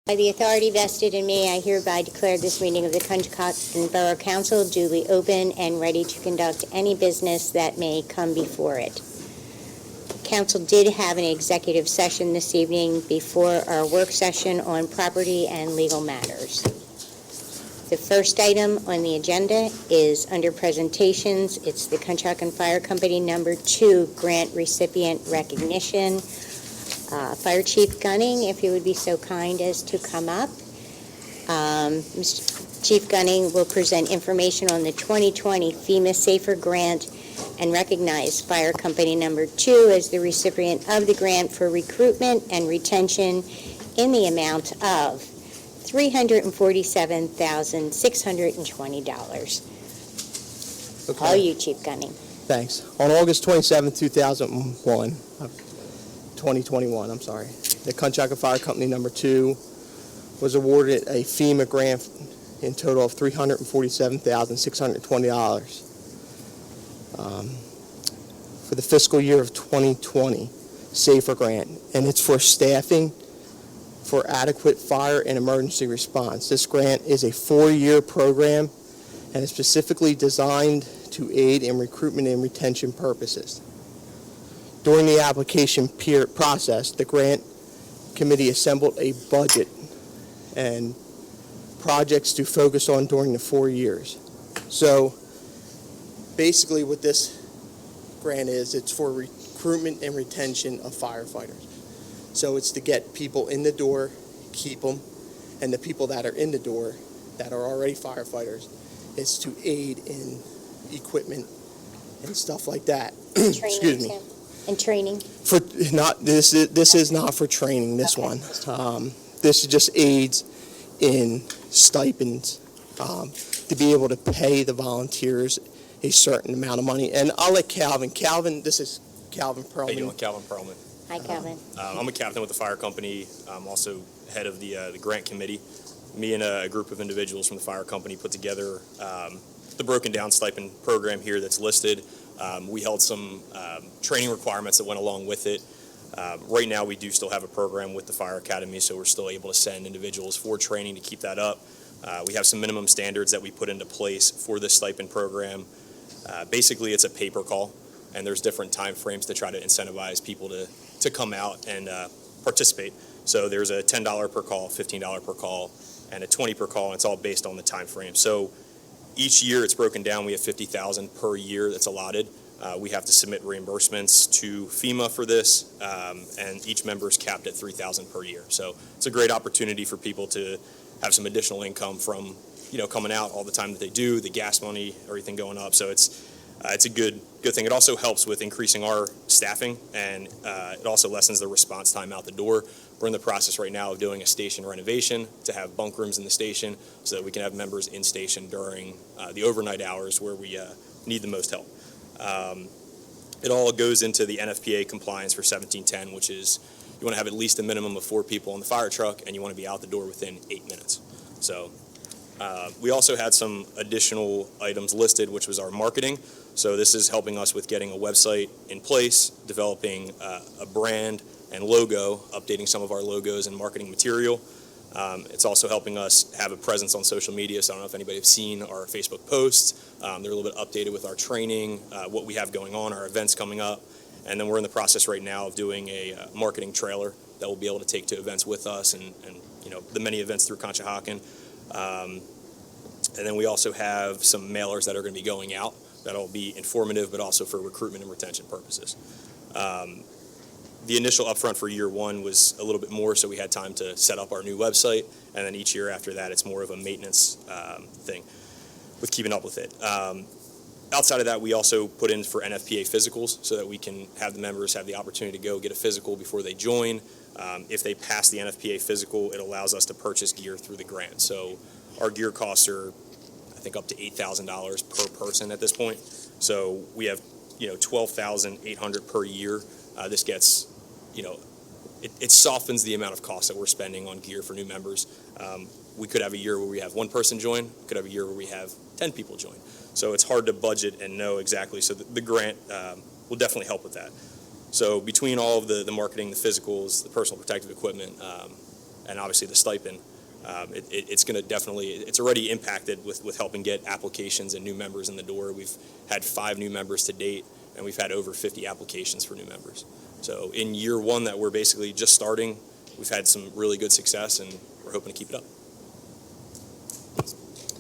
By the authority vested in me, I hereby declare this meeting of the Conshohocken Borough Council duly open and ready to conduct any business that may come before it. Council did have an executive session this evening before our work session on property and legal matters. The first item on the agenda is under presentations. It's the Conshohocken Fire Company number 2 grant recipient recognition. Fire Chief Gunning, if you would be so kind as to come up. Mr. Chief Gunning will present information on the 2020 FEMA Safer Grant and recognize Fire Company number 2 as the recipient of the grant for recruitment and retention in the amount of $347,620. Okay. All you, Chief Gunning. Thanks. On August 27, 2021, the Conshohocken Fire Company number 2 was awarded a FEMA grant in total of $347,620 for the fiscal year of 2020 Safer Grant, and it's for staffing for adequate fire and emergency response. This grant is a 4-year program and is specifically designed to aid in recruitment and retention purposes. During the application process, the grant committee assembled a budget and projects to focus on during the 4 years. So basically what this grant is, it's for recruitment and retention of firefighters. So it's to get people in the door, keep them, and the people that are in the door that are already firefighters, it's to aid in equipment and stuff like that. Excuse me. And training? For not this is not for training. This one, this just aids in stipends to be able to pay the volunteers a certain amount of money. And I'll let Calvin. Calvin, this is Calvin Perlman. How you doing, Calvin Perlman? Hi, Calvin. I'm a captain with the fire company. I'm also head of the grant committee. Me and a group of individuals from the fire company put together the broken down stipend program here that's listed. We held some training requirements that went along with it. Right now we do still have a program with the Fire Academy, so we're still able to send individuals for training to keep that up. We have some minimum standards that we put into place for this stipend program. Basically it's a pay-per-call, and there's different time frames to try to incentivize people to come out and participate. So there's a $10 per call, $15 per call, and a $20 per call, and it's all based on the time frame. So each year it's broken down. We have $50,000 per year that's allotted. We have to submit reimbursements to FEMA for this, and each member is capped at $3,000 per year. So it's a great opportunity for people to have some additional income from, coming out all the time that they do, the gas money, everything going up. So it's a good thing. It also helps with increasing our staffing, and it also lessens the response time out the door. We're in the process right now of doing a station renovation to have bunk rooms in the station so that we can have members in station during the overnight hours where we need the most help. It all goes into the NFPA compliance for 1710, which is you want to have at least a minimum of 4 people in the fire truck, and you want to be out the door within 8 minutes. So we also had some additional items listed, which was our marketing. So this is helping us with getting a website in place, developing a brand and logo, updating some of our logos and marketing material. It's also helping us have a presence on social media. So I don't know if anybody has seen our Facebook posts. They're a little bit updated with our training, what we have going on, our events coming up. And then we're in the process right now of doing a marketing trailer that we'll be able to take to events with us and the many events through Conshohocken. And then we also have some mailers that are going to be going out that'll be informative, but also for recruitment and retention purposes. The initial upfront for year 1 was a little bit more, so we had time to set up our new website, and then each year after that, it's more of a maintenance thing with keeping up with it. Outside of that, we also put in for NFPA physicals so that we can have the members have the opportunity to go get a physical before they join. If they pass the NFPA physical, it allows us to purchase gear through the grant. So our gear costs are, I think, up to $8,000 per person at this point. So we have, $12,800 per year. This gets, it softens the amount of cost that we're spending on gear for new members. We could have a year where we have 1 person join. We could have a year where we have 10 people join. So it's hard to budget and know exactly. So the grant will definitely help with that. So between all of the marketing, the physicals, the personal protective equipment, and obviously the stipend, it's going to definitely, it's already impacted with helping get applications and new members in the door. We've had 5 new members to date, and we've had over 50 applications for new members. So in year 1 that we're basically just starting, we've had some really good success, and we're hoping to keep it up.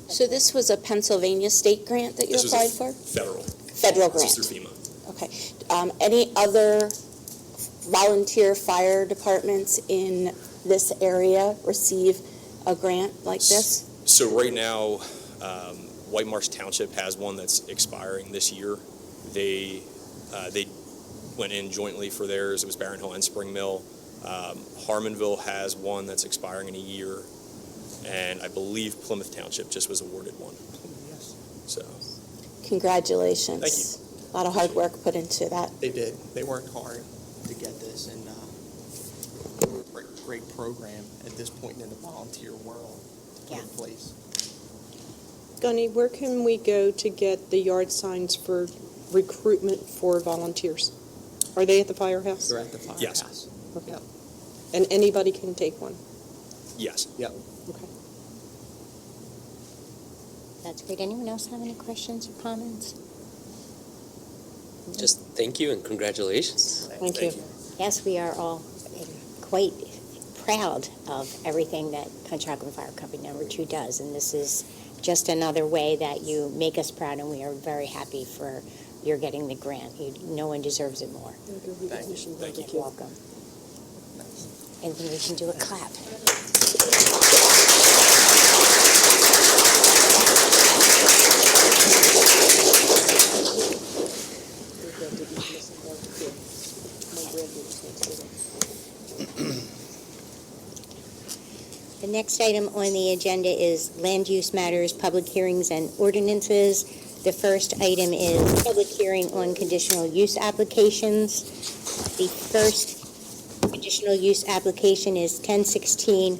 So this was a Pennsylvania state grant that you This was applied for? Federal Grant. This is through FEMA. Okay. Any other volunteer fire departments in this area receive a grant like this? So right now, White Marsh Township has one that's expiring this year. They went in jointly for theirs. It was Barron Hill and Spring Mill. Harmonville has one that's expiring in a year, and I believe Plymouth Township just was awarded one. Yes. So Congratulations. Thank you. A lot of hard work put into that. They did. They worked hard to get this, and great program at this point in the volunteer world to put Yeah. in place. Gunny, where can we go to get the yard signs for recruitment for volunteers? Are they at the firehouse? They're at the Yes. firehouse. Okay. Yep. And anybody can take one? yes. Yep. Okay. That's great. Anyone else have any questions or comments? Just thank you and congratulations. Thank you. Yes, we are all quite proud of everything that Conshohocken Fire Company Number 2 does, and this is just another way that you make us proud, and we are very happy for your getting the grant. No one deserves it more. Thank you. You're welcome. And then we can do a clap. The next item on the agenda is land use matters, public hearings, and ordinances. The first item is public hearing on conditional use applications. The first conditional use application is 1016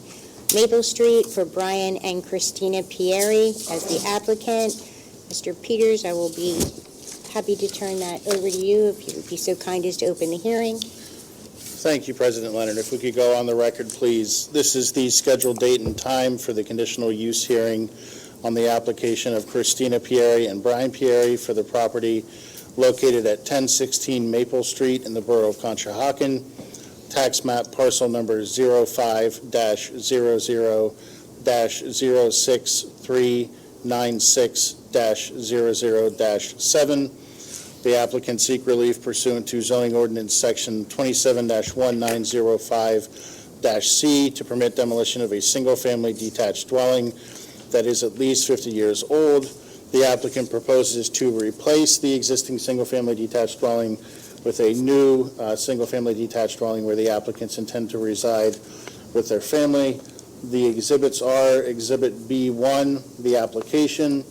Maple Street for Brian and Christina Pieri as the applicant. Mr. Peters, I will be happy to turn that over to you if you would be so kind as to open the hearing. Thank you, President Leonard. If we could go on the record, please. This is the scheduled date and time for the conditional use hearing on the application of Christina Pieri and Brian Pieri for the property located at 1016 Maple Street in the Borough of Conshohocken, tax map parcel number 05-00-0063996-00-7. The applicant seek relief pursuant to zoning ordinance section 27-1905-C to permit demolition of a single-family detached dwelling that is at least 50 years old. The applicant proposes to replace the existing single-family detached dwelling with a new single-family detached dwelling where the applicants intend to reside with their family. The exhibits are Exhibit B1, the application.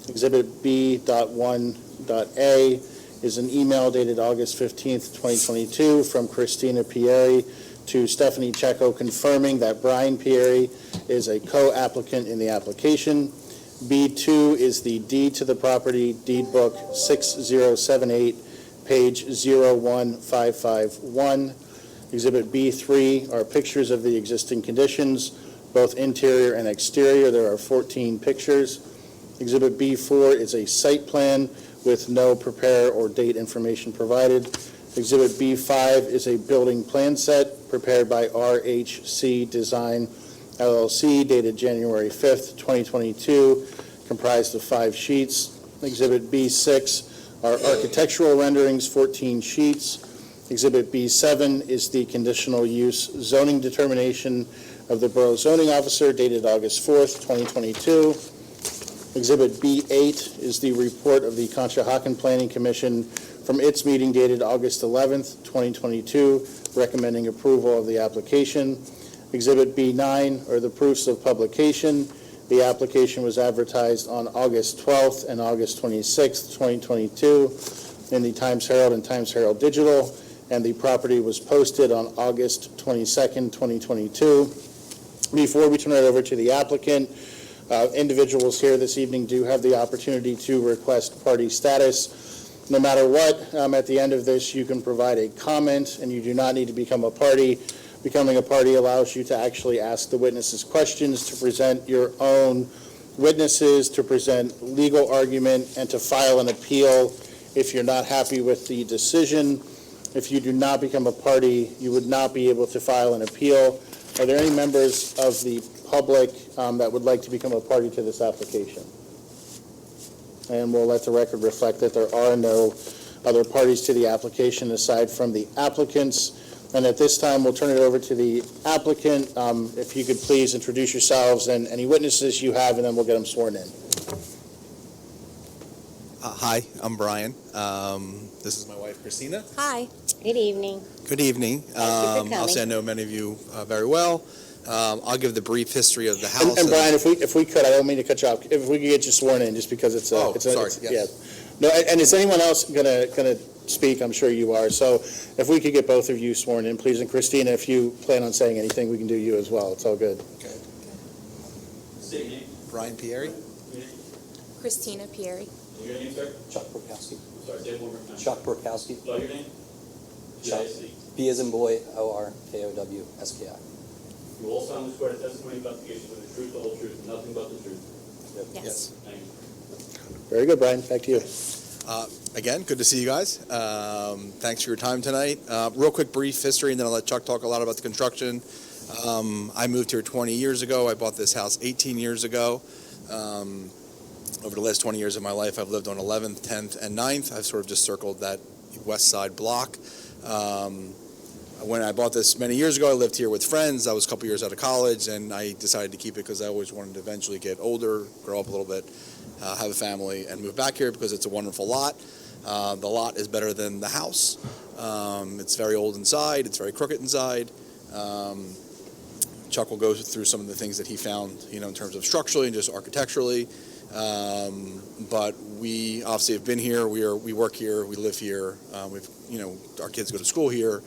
Exhibit B.1.A is an email dated August 15th, 2022 from Christina Pieri to Stephanie Checo confirming that Brian Pieri is a co-applicant in the application. B2 is the deed to the property, deed book 6078, page 01551. Exhibit B3 are pictures of the existing conditions, both interior and exterior. There are 14 pictures. Exhibit B4 is a site plan with no prepare or date information provided. Exhibit B5 is a building plan set prepared by RHC Design LLC dated January 5th, 2022, comprised of 5 sheets. Exhibit B6 are architectural renderings, 14 sheets. Exhibit B7 is the conditional use zoning determination of the Borough Zoning Officer dated August 4th, 2022. Exhibit B8 is the report of the Conshohocken Planning Commission from its meeting dated August 11th, 2022, recommending approval of the application. Exhibit B9 are the proofs of publication. The application was advertised on August 12th and August 26th, 2022 in the Times Herald and Times Herald Digital, and the property was posted on August 22nd, 2022. Before we turn it over to the applicant, individuals here this evening do have the opportunity to request party status. No matter what, at the end of this, you can provide a comment, and you do not need to become a party, Becoming a party allows you to actually ask the witnesses questions, to present your own witnesses, to present legal argument, and to file an appeal if you're not happy with the decision. If you do not become a party, you would not be able to file an appeal. Are there any members of the public that would like to become a party to this application? And we'll let the record reflect that there are no other parties to the application aside from the applicants. And at this time, we'll turn it over to the applicant. If you could please introduce yourselves and any witnesses you have, and then we'll get them sworn in. Hi, I'm Brian. This is my wife, Christina. Hi. Good evening. Good evening. Thank you for I'll say I know many of you very well. I'll give the brief history of the house. And Brian, if we could, I don't mean to cut you off, if we could get you sworn in, just because it's a... Sorry, yes. Yeah. No, and is anyone else gonna speak? I'm sure you are. So if we could get both of you sworn in, please. And Christina, if you plan on saying anything, we can do you as well. It's all good. Okay. State your name. Brian Pieri. Christina Pieri. Your name, sir? Chuck Burkowski. Sorry, say it one more time. Chuck Burkowski. Spell your name? Chuck. P-I-C. B as in boy, O-R-K-O-W-S-K-I. You all solemnly swear the testimony about the case with the truth, the whole truth, and nothing but the truth. Yes. Thank you. Very good, Brian. Back to you. Again, good to see you guys. Thanks for your time tonight. Real quick brief history, and then I'll let Chuck talk a lot about the construction. I moved here 20 years ago. I bought this house 18 years ago. Over the last 20 years of my life, I've lived on 11th, 10th, and 9th. I've sort of just circled that west side block. When I bought this many years ago, I lived here with friends. I was a couple years out of college, and I decided to keep it because I always wanted to eventually get older, grow up a little bit, have a family, and move back here because it's a wonderful lot. The lot is better than the house. It's very old inside. It's very crooked inside. Chuck will go through some of the things that he found, in terms of structurally and just architecturally. But we obviously have been here. We work here. We live here. Our kids go to school here.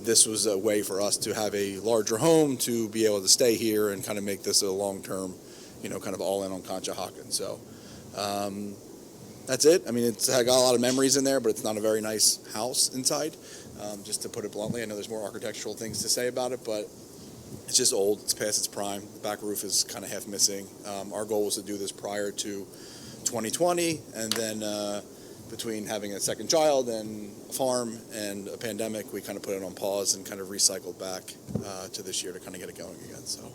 This was a way for us to have a larger home, to be able to stay here and kind of make this a long-term, kind of all in on Conshohocken. So that's it. I mean, I got a lot of memories in there, but it's not a very nice house inside. Just to put it bluntly, I know there's more architectural things to say about it, but it's just old. It's past its prime. The back roof is kind of half missing. Our goal was to do this prior to 2020, and then between having a second child and a farm and a pandemic, we kind of put it on pause and kind of recycled back to this year to kind of get it going again. So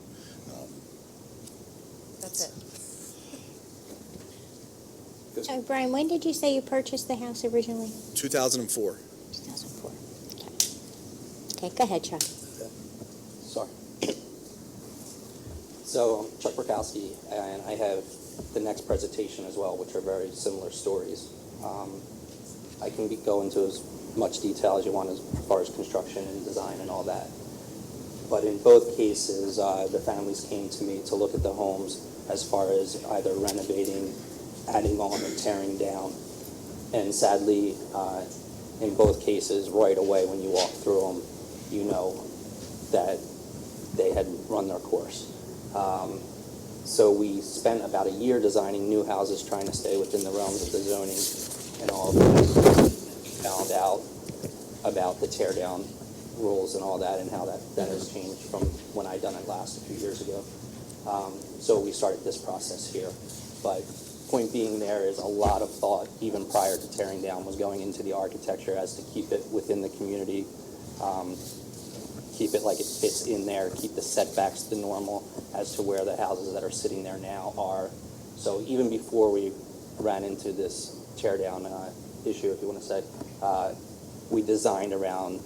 That's it. Brian, when did you say you purchased the house originally? 2004. 2004. Okay, go ahead, Chuck. Sorry. So, I'm Chuck Burkowski, and I have the next presentation as well, which are very similar stories. I can go into as much detail as you want as far as construction and design and all that. But in both cases, the families came to me to look at the homes as far as either renovating, adding on, or tearing down. And sadly, in both cases, right away when you walk through them, you know that they had run their course. So we spent about a year designing new houses, trying to stay within the realms of the zoning and all of that. Found out about the tear down rules and all that, and how that has changed from when I done it last a few years ago. So we started this process here. But point being, there is a lot of thought, even prior to tearing down, was going into the architecture as to keep it within the community, keep it like it fits in there, keep the setbacks to normal as to where the houses that are sitting there now are. So even before we ran into this tear down issue, if you want to say, we designed around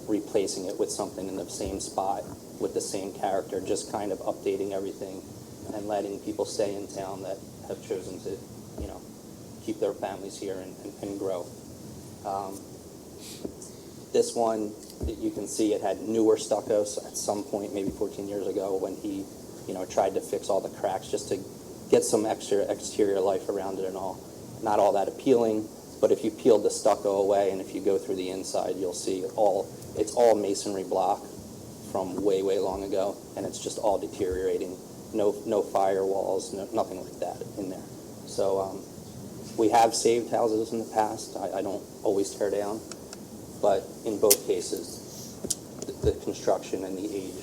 replacing it with something in the same spot with the same character, just kind of updating everything and letting people stay in town that have chosen to, keep their families here and grow. This one, you can see it had newer stucco, so at some point, maybe 14 years ago, when he, tried to fix all the cracks just to get some extra exterior life around it and all. Not all that appealing, but if you peel the stucco away and if you go through the inside, you'll see it's all masonry block from way, way long ago, and it's just all deteriorating. No firewalls, nothing like that in there. So we have saved houses in the past. I don't always tear down, but in both cases, the construction and the age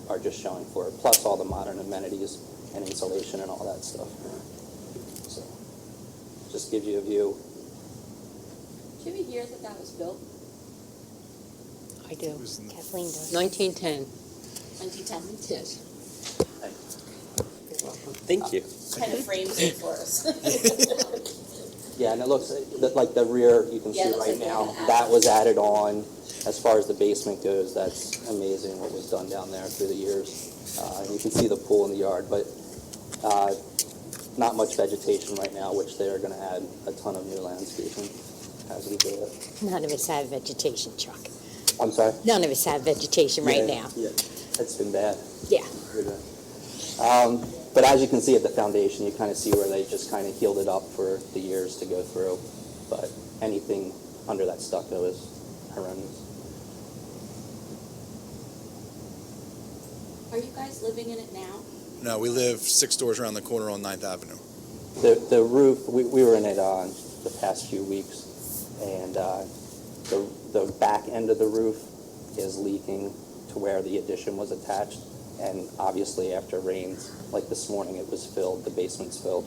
are just showing for it, plus all the modern amenities and insulation and all that stuff. So, just gives you a view. Do you have a year that was built? I do. Kathleen does. 1910. 2010? Yes. Thank you. Kind of frames it for us. Yeah, and it looks like the rear, you can Yeah, it see looks right like they now, had that was added on. As far as the basement goes, that's amazing what was done down there through the years. And you can see the pool in the yard, but not much vegetation right now, which they are going to add a ton of new landscaping as we do it. None of us have vegetation, Chuck. I'm sorry? None of us have vegetation right Yeah, now. Yeah, it's been bad. Yeah. But as you can see at the foundation, you kind of see where they just kind of healed it up for the years to go through. But anything under that stucco is horrendous. Are you guys living in it now? No, we live 6 doors around the corner on 9th Avenue. The roof, we were in it the past few weeks, and the back end of the roof is leaking to where the addition was attached. And obviously after rains, like this morning, it was filled, the basement's filled.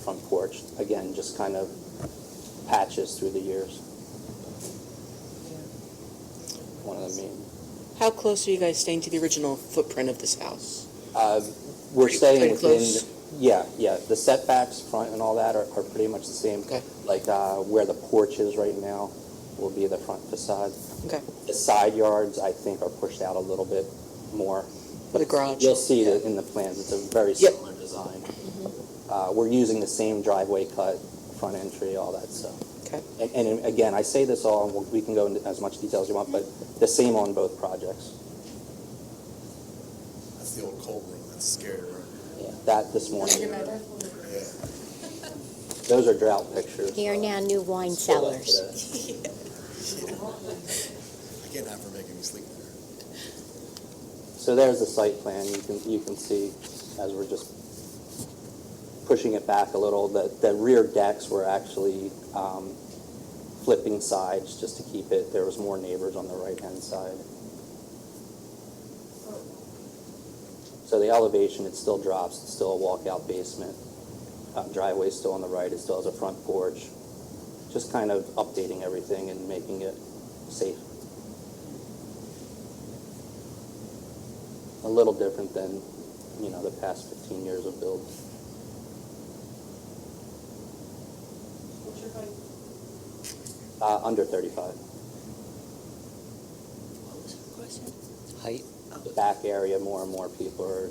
Front porch, again, just kind of patches through the years. One of the main. How close are you guys staying to the original footprint of this house? We're staying Pretty within, close? yeah, the setbacks, front and all that are pretty much the same. Okay. Like where the porch is right now will be the front facade. Okay. The side yards, I think, are pushed out a little bit more. The garage? You'll see it in the plans, it's a very Yep. similar design. We're using the same driveway cut, front entry, all that stuff. Okay. And again, I say this all, and we can go into as much detail as you want, but the same on both projects. That's the old cold room. That's scary room. Yeah, that this morning. Yeah. Those are drought pictures. They are now new wine cellars. I can't have her making me sleep there. So there's the site plan. You can see as we're just pushing it back a little, the rear decks were actually flipping sides just to keep it. There was more neighbors on the right-hand side. So the elevation, it still drops. It's still a walkout basement. Driveway's still on the right. It still has a front porch. Just kind of updating everything and making it safe. A little different than, the past 15 years of build. What's your height? Under 35. Height? The back area, more and more people are,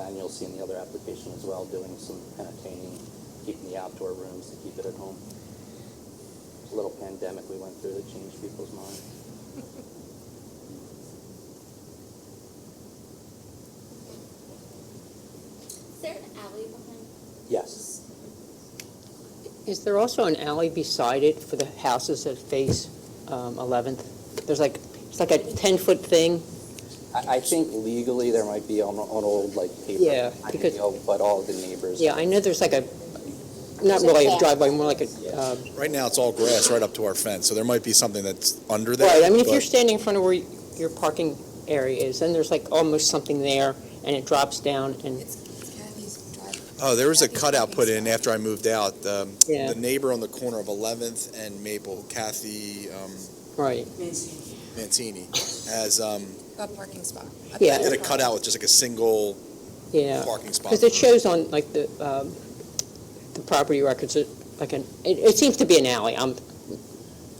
and you'll see in the other application as well, doing some entertaining, keeping the outdoor rooms to keep it at home. It's a little pandemic we went through that changed people's minds. Is there an alley behind? Yes. Is there also an alley beside it for the houses that face 11th? It's like a 10-foot thing. I think legally there might be on old paper. Yeah, because- But all of the neighbors. Yeah, I know there's not There's a really a path. driveway, more like a, Right now, it's all grass right up to our fence, so there might be something that's under there. right, I mean, if you're but- standing in front of where your parking area is, then there's almost something there, and it drops down, and, Oh, there was a cutout put in after I moved out. Yeah. The neighbor on the corner of 11th and Maple, Kathy right. Mancini, has A parking spot. Yeah. did a cutout with just like a single Yeah. parking spot. Because it shows on, the property records, it seems to be an alley.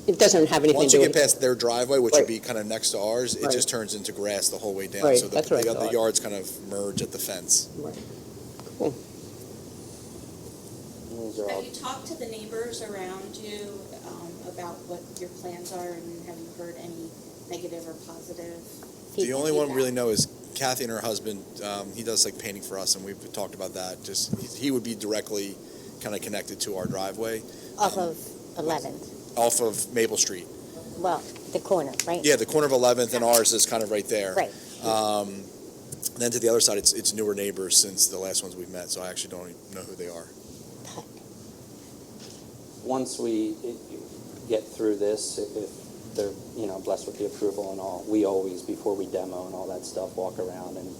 It doesn't have anything Once to you do get with... past their driveway, which Right. would be kind of next to ours, it Right. just turns into grass the whole way down. Right, So that's what I the thought. yards kind of merge at the fence. Right. Cool. These are all, Have you talked to the neighbors around you about what your plans are, and have you heard any negative or positive? The only one we feedback? really know is Kathy and her husband. He does painting for us, and we've talked about that. Just he would be directly kind of connected to our driveway Off of 11th. off of Maple Street. Well, the corner, right? Yeah, the corner of 11th and ours is kind of right there. Right. Then to the other side, it's newer neighbors since the last ones we've met, so I actually don't even know who they are. once we get through this, if they're, you know, blessed with the approval and all. We always, before we demo and all that stuff, walk around and,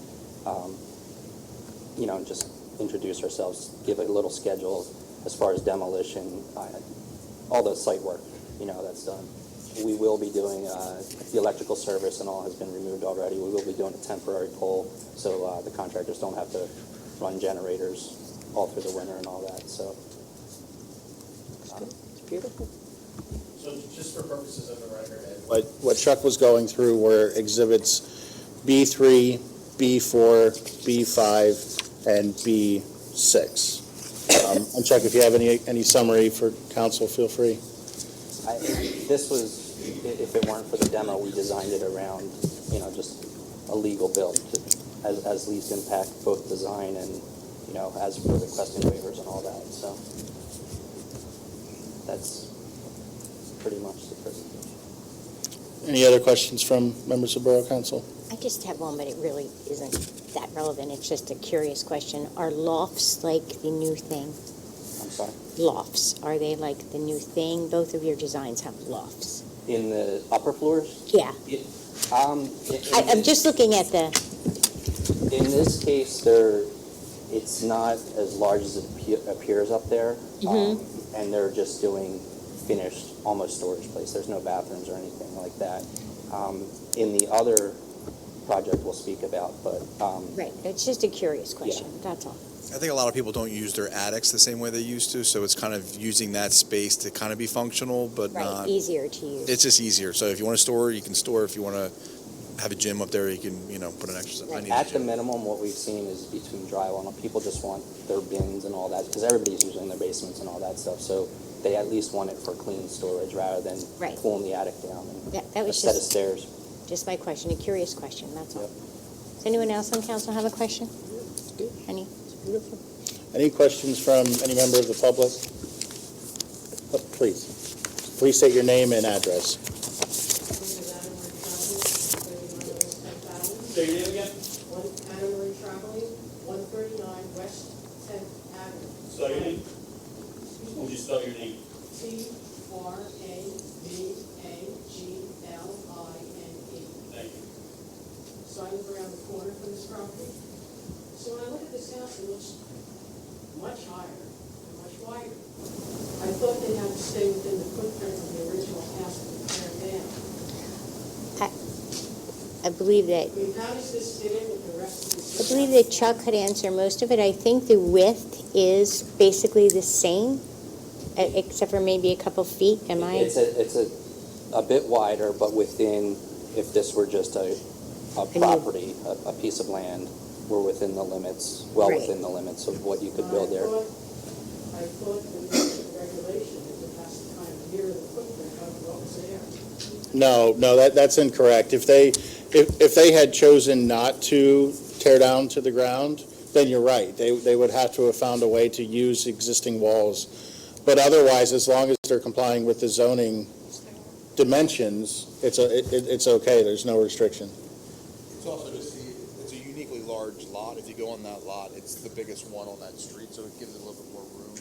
you know, just introduce ourselves, give a little schedule as far as demolition, all the site work, you know, that's done. We will be doing, the electrical service and all has been removed already. We will be doing a temporary pole, so the contractors don't have to run generators all through the winter and all that, so. It's beautiful. So just for purposes of the record, Ed, what Chuck was going through were exhibits B3, B4, B5, and B6. And Chuck, if you have any summary for council, feel free. This was, if it weren't for the demo, we designed it around, you know, just a legal build as least impact, both design and, you know, as for requesting waivers and all that, so. That's pretty much the presentation. Any other questions from members of Borough Council? I just have one, but it really isn't that relevant. It's just a curious question. Are lofts like the new thing? I'm sorry? Lofts, are they like the new thing? Both of your designs have lofts. In the upper floors? Yeah. I'm just looking at the, In this case, it's not as large as it appears up there. And they're just doing finished, almost storage place. There's no bathrooms or anything like that. In the other project we'll speak about, but. right, it's just a curious question, that's all. I think a lot of people don't use their attics the same way they used to, so it's kind of using that space to kind of be functional, but Right, not. easier to use. It's just easier. So if you want to store, you can store. If you want to have a gym up there, you can, you know, put an extra. I need a At the gym. minimum, what we've seen is between drywall, people just want their bins and all that, because everybody's using their basements and all that stuff, so they at least want it for clean storage rather than Right. pulling the attic down and Yeah, that a was set of just, stairs. just my question, a curious question, that's all. Yep. Does anyone else on council have a question? Good. Any? It's beautiful. Any questions from any member of the public? Oh, please. Please state your name and address. Say your name again? Anna Marie Traveling, 139 West 10th Avenue. Spell your name? Would you spell your name? Traveline. Thank you. So I live around the corner from this property. So when I look at this house, it looks much higher and much wider. I thought they had to stay within the footprint of the original house that was teared down. I believe that, I mean, how does this fit in with the rest of this? I believe that Chuck could answer most of it. I think the width is basically the same, except for maybe a couple feet, am I? It's a bit wider, but within, if this were just a property, a piece of land, we're within the limits, well Right. within the limits of what you could build there. I thought the regulation is it has to kind of mirror the footprint of what was there. No, that's incorrect. If they had chosen not to tear down to the ground, then you're right. They would have to have found a way to use existing walls. But otherwise, as long as they're complying with the zoning dimensions, it's okay. There's no restriction. It's also just it's a uniquely large lot. If you go on that lot, it's the biggest one on that street, so it gives it a little bit more room.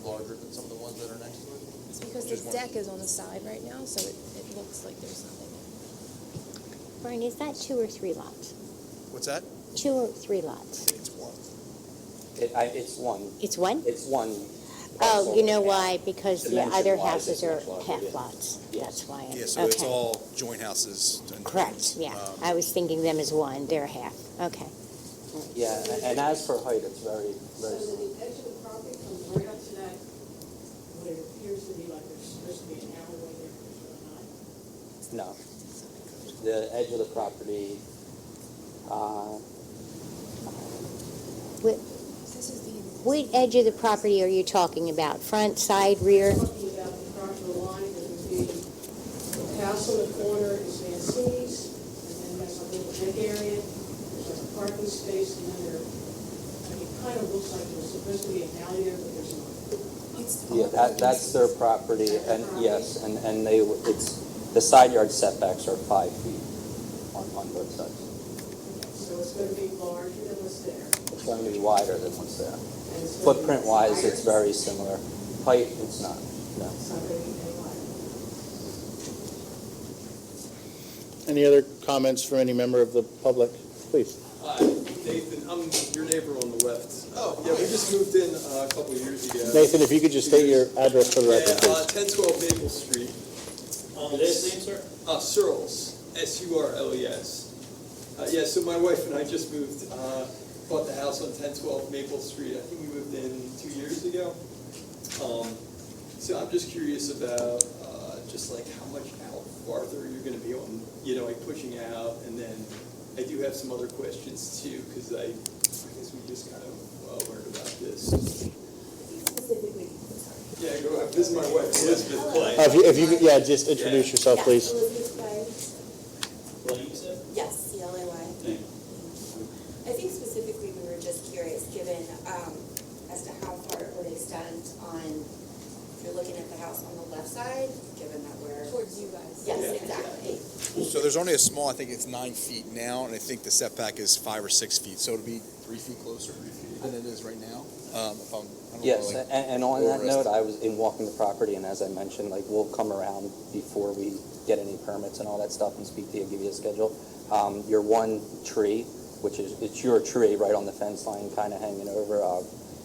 Larger than some of the ones that are next to it. It's because the deck is on the side right now, so it looks like there's nothing there. Brian, is that 2 or 3 lots? What's that? 2 or 3 lots? It's one. It's one. It's one? It's one. Oh, you know parcel. why? Because the other Dimension-wise, houses it's are much larger, half yeah. lots. Yes. That's why. Yeah, so it's Okay. all joint houses. And Correct, yeah. I was thinking them as one, they're half. Okay. Yeah, and as for height, it's very, So very then similar. the edge of the property comes right up to that, what it appears to be like there's supposed to be an alleyway there, there's really not. No. The edge of the property, This is the. What edge of the property are you talking about? Front, side, rear? Talking about the property line, there would be, the house on the corner is Mancini's, and then there's a little deck area, there's like a parking space, and then there, I mean, it kind of looks like there's supposed to be an alley there, but there's not. It's yeah, that's their property, and yes, and the side yard setbacks are 5 feet on both sides. So it's going to be larger than what's there. It's going to be wider than what's there. And it's going to be Footprint-wise, higher. it's very similar. Height, it's not, no. It's not going to be any wider. Any other comments from any member of the public? Please. Hi, Nathan, I'm your neighbor on the left. Oh. Yeah, we just moved in a couple of years ago. Nathan, if you could just state your address for the record, Yeah, please. 1012 Maple Street. Last name, sir? Searles, Surles. Yeah, so my wife and I just moved, bought the house on 1012 Maple Street. I think we moved in 2 years ago. So I'm just curious about just like how much out farther you're going to be on, like pushing out, and then I do have some other questions too, because I guess we just kind of learned about this. Yeah, go ahead. This is my wife, Elizabeth Clay. If you could, just introduce yourself, please. Elizabeth Clay. Well, you said? Yes, C-L-A-Y. I think specifically we were just curious, given as to how far it would extend on, if you're looking at the house on the left side, given that we're. Towards you guys. Yes, exactly. So there's only a small, I think it's 9 feet now, and I think the setback is 5 or 6 feet, so it'll be 3 feet closer than it is right now. If I'm, I don't Yes, know, like, and on that overestimate. note, I was in walking the property, and as I mentioned, like, we'll come around before we get any permits and all that stuff and speak to you, give you a schedule. Your one tree, which is, it's your tree right on the fence line, kind of hanging over,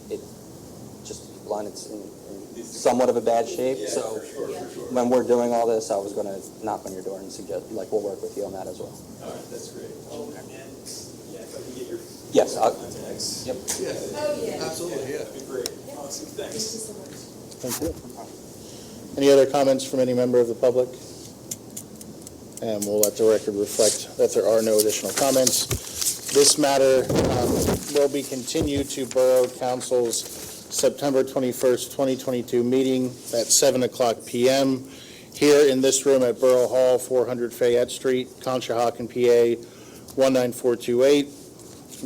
it just, blunt, it's in somewhat of a bad shape, Yeah, so for sure. when we're doing all this, I was gonna knock on your door and suggest, like, we'll work with you on that as well. All right, that's great. And, yeah, if I can get your Yes, contacts. Yep. Yeah. Oh, yeah. Absolutely, yeah. That'd be great. Awesome, Thank you thanks. so much. Thank you. Any other comments from any member of the public? And we'll let the record reflect that there are no additional comments. This matter will be continued to Borough Council's September 21st, 2022 meeting at 7:00 p.m. here in this room at Borough Hall, 400 Fayette Street, Conshohocken, PA 19428.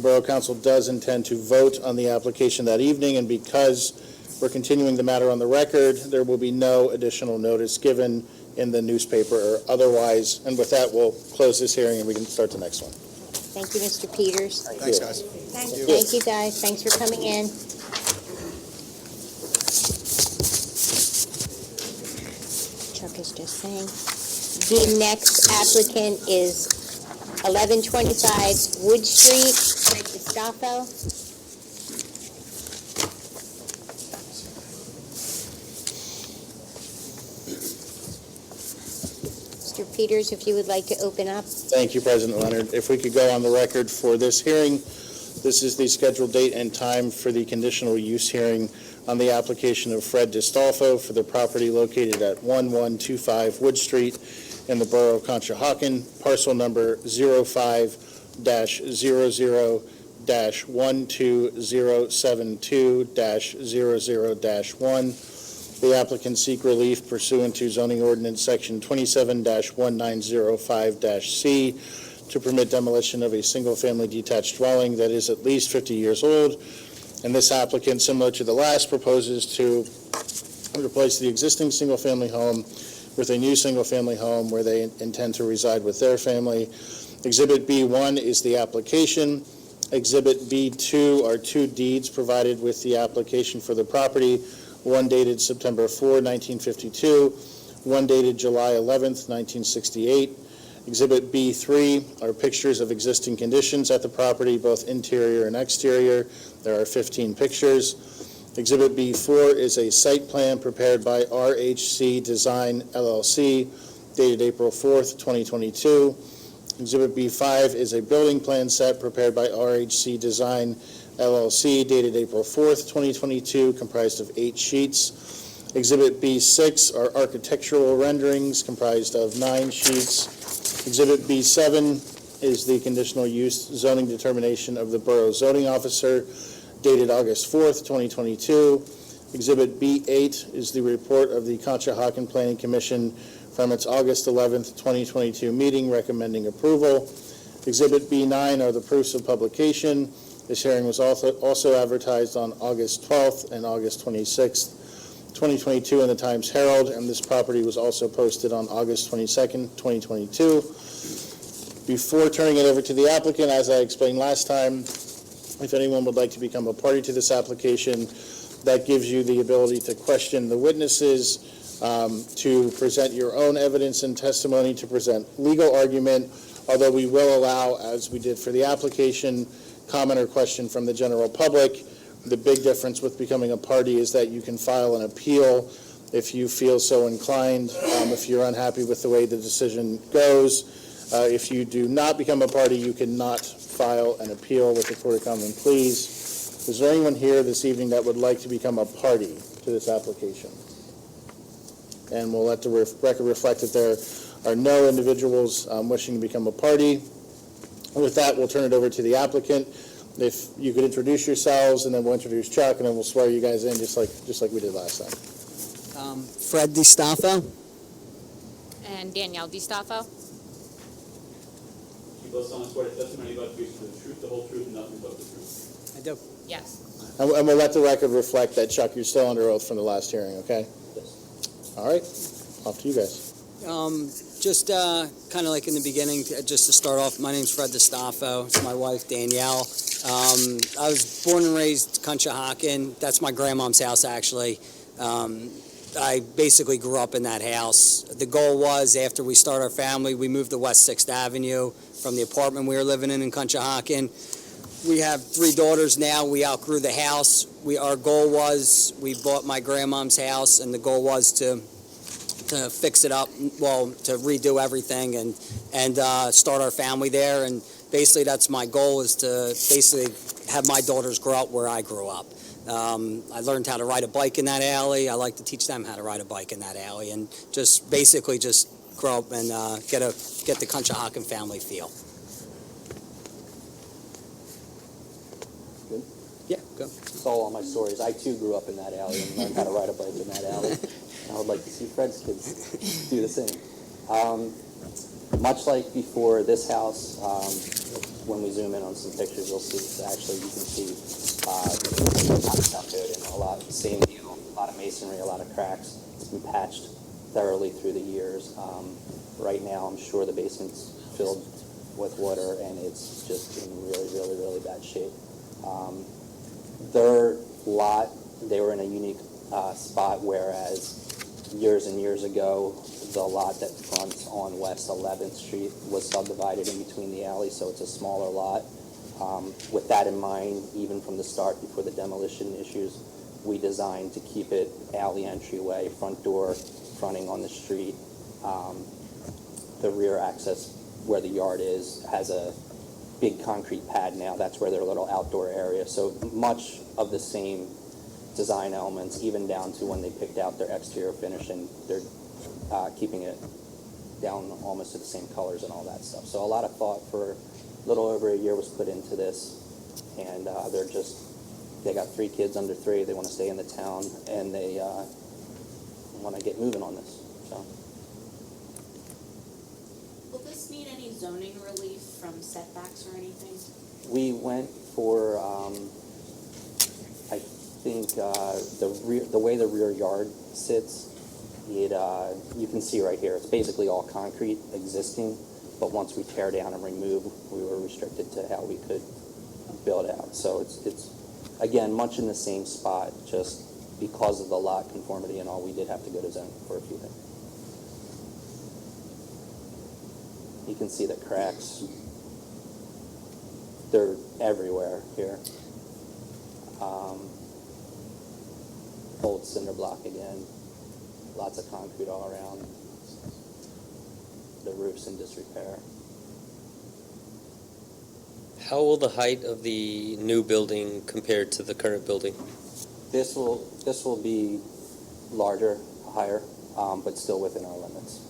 Borough Council does intend to vote on the application that evening, and because we're continuing the matter on the record, there will be no additional notice given in the newspaper or otherwise. And with that, we'll close this hearing and we can start the next one. Thank you, Mr. Peters. Thanks, guys. Thank you, guys. Thanks for coming in. Chuck is just saying. The next applicant is 1125 Wood Street, Fred DiStafo. Mr. Peters, if you would like to open up. Thank you, President Leonard. If we could go on the record for this hearing, this is the scheduled date and time for the conditional use hearing on the application of Fred DiStafo for the property located at 1125 Wood Street in the Borough of Conshohocken, parcel number 05-00-12072-00-1. The applicant seek relief pursuant to zoning ordinance section 27-1905-C to permit demolition of a single-family detached dwelling that is at least 50 years old. And this applicant, similar to the last, proposes to replace the existing single-family home with a new single-family home where they intend to reside with their family. Exhibit B1 is the application. Exhibit B2 are two deeds provided with the application for the property, one dated September 4, 1952, one dated July 11th, 1968. Exhibit B3 are pictures of existing conditions at the property, both interior and exterior. There are 15 pictures. Exhibit B4 is a site plan prepared by RHC Design LLC, dated April 4th, 2022. Exhibit B5 is a building plan set prepared by RHC Design LLC, dated April 4th, 2022, comprised of 8 sheets. Exhibit B6 are architectural renderings comprised of 9 sheets. Exhibit B7 is the conditional use zoning determination of the Borough Zoning Officer, dated August 4th, 2022. Exhibit B8 is the report of the Conshohocken Planning Commission from its August 11th, 2022 meeting recommending approval. Exhibit B9 are the proofs of publication. This hearing was also advertised on August 12th and August 26th, 2022 in the Times Herald, and this property was also posted on August 22nd, 2022. Before turning it over to the applicant, as I explained last time, if anyone would like to become a party to this application, that gives you the ability to question the witnesses, to present your own evidence and testimony, to present legal argument, although we will allow, as we did for the application, comment or question from the general public. The big difference with becoming a party is that you can file an appeal if you feel so inclined, if you're unhappy with the way the decision goes. If you do not become a party, you cannot file an appeal with the Court of Common Pleas. Is there anyone here this evening that would like to become a party to this application? And we'll let the record reflect that there are no individuals wishing to become a party. And with that, we'll turn it over to the applicant. If you could introduce yourselves, and then we'll introduce Chuck, and then we'll swear you guys in just like we did last time. Fred DiStaffo. And Danielle DiStaffo. You both solemnly swear the testimony about to be the truth, the whole truth, and nothing but the truth. I do. Yes. And we'll let the record reflect that, Chuck, you're still under oath from the last hearing, okay? Yes. All right, off to you guys. Just kind of like in the beginning, just to start off, my name's Fred DiStaffo. It's my wife, Danielle. I was born and raised Conshohocken. That's my grandmom's house, actually. I basically grew up in that house. The goal was, after we start our family, we moved to West 6th Avenue from the apartment we were living in Conshohocken. We have 3 daughters now. We outgrew the house. Our goal was, we bought my grandmom's house, and the goal was to fix it up, well, to redo everything and start our family there. And basically that's my goal, is to basically have my daughters grow up where I grew up. I learned how to ride a bike in that alley. I like to teach them how to ride a bike in that alley, and just basically just grow up and get the Conshohocken family feel. Good? Yeah, go. It's all my stories. I too grew up in that alley and learned how to ride a bike in that alley. I would like to see Fred's kids do the same. Much like before this house, when we zoom in on some pictures, you'll see, actually you can see stuff good and a lot, same deal, a lot of masonry, a lot of cracks. It's been patched thoroughly through the years. Right now, I'm sure the basement's filled with water and it's just in really, really, really bad shape. Their lot, they were in a unique spot, whereas years and years ago, the lot that fronts on West 11th Street was subdivided in between the alley, so it's a smaller lot. With that in mind, even from the start, before the demolition issues, we designed to keep it alley entryway, front door, fronting on the street. The rear access where the yard is has a big concrete pad now. That's where their little outdoor area. So much of the same design elements, even down to when they picked out their exterior finish, and they're keeping it down almost to the same colors and all that stuff. So a lot of thought for a little over a year was put into this, and they got 3 kids under 3. They want to stay in the town, and they want to get moving on this. So. Will this need any zoning relief from setbacks or anything? We went for, I think, the way the rear yard sits, you can see right here, it's basically all concrete existing, but once we tear down and remove, we were restricted to how we could build out. So it's again, much in the same spot, just because of the lot conformity and all, we did have to go to zoning for a few things. You can see the cracks. They're everywhere here. Old cinder block again. Lots of concrete all around. The roof's in disrepair. How will the height of the new building compare to the current building? This will be larger, higher, but still within our limits.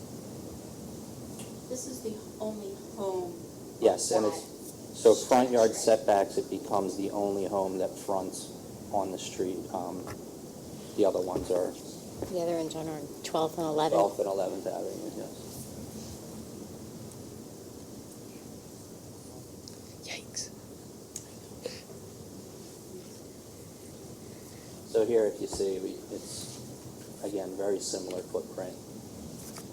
This is the only home. Yes, and so front yard setbacks, it becomes the only home that fronts on the street. The other ones are The other ones are on 12th and 11th. 12th and 11th Avenue, yes. Yikes. So here, if you see, it's, again, very similar footprint.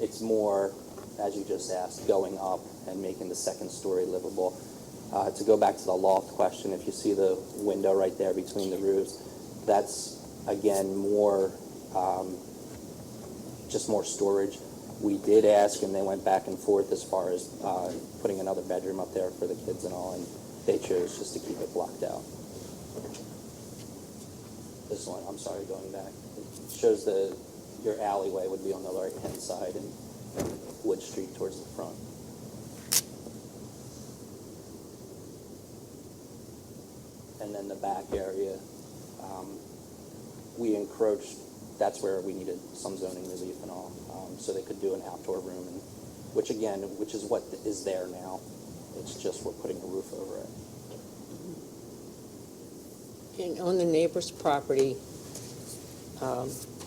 It's more, as you just asked, going up and making the second story livable. To go back to the loft question, if you see the window right there between the roofs, that's, again, more just more storage. We did ask, and they went back and forth as far as putting another bedroom up there for the kids and all, and they chose just to keep it blocked out. This one, I'm sorry, going back. It shows your alleyway would be on the right-hand side and Wood Street towards the front. And then the back area, we encroached. That's where we needed some zoning relief and all, so they could do an outdoor room, and which is what is there now. It's just we're putting a roof over it. And on the neighbor's property,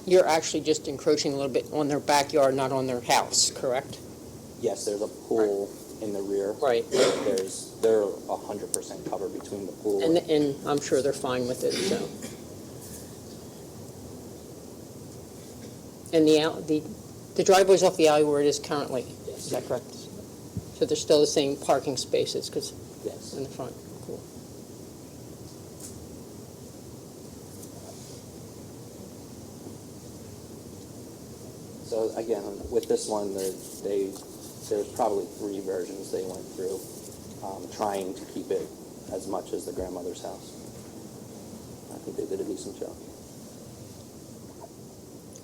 you're actually just encroaching a little bit on their backyard, not on their house, correct? Yes, there's a pool in the rear. Right. They're 100% covered between the pool And I'm sure they're fine with it, so. And the driveway's off the alley where it is currently, is that correct? So there's still the same parking spaces, because yes, in the front, cool. So again, with this one, there's probably 3 versions they went through, trying to keep it as much as the grandmother's house. I think they did a decent job.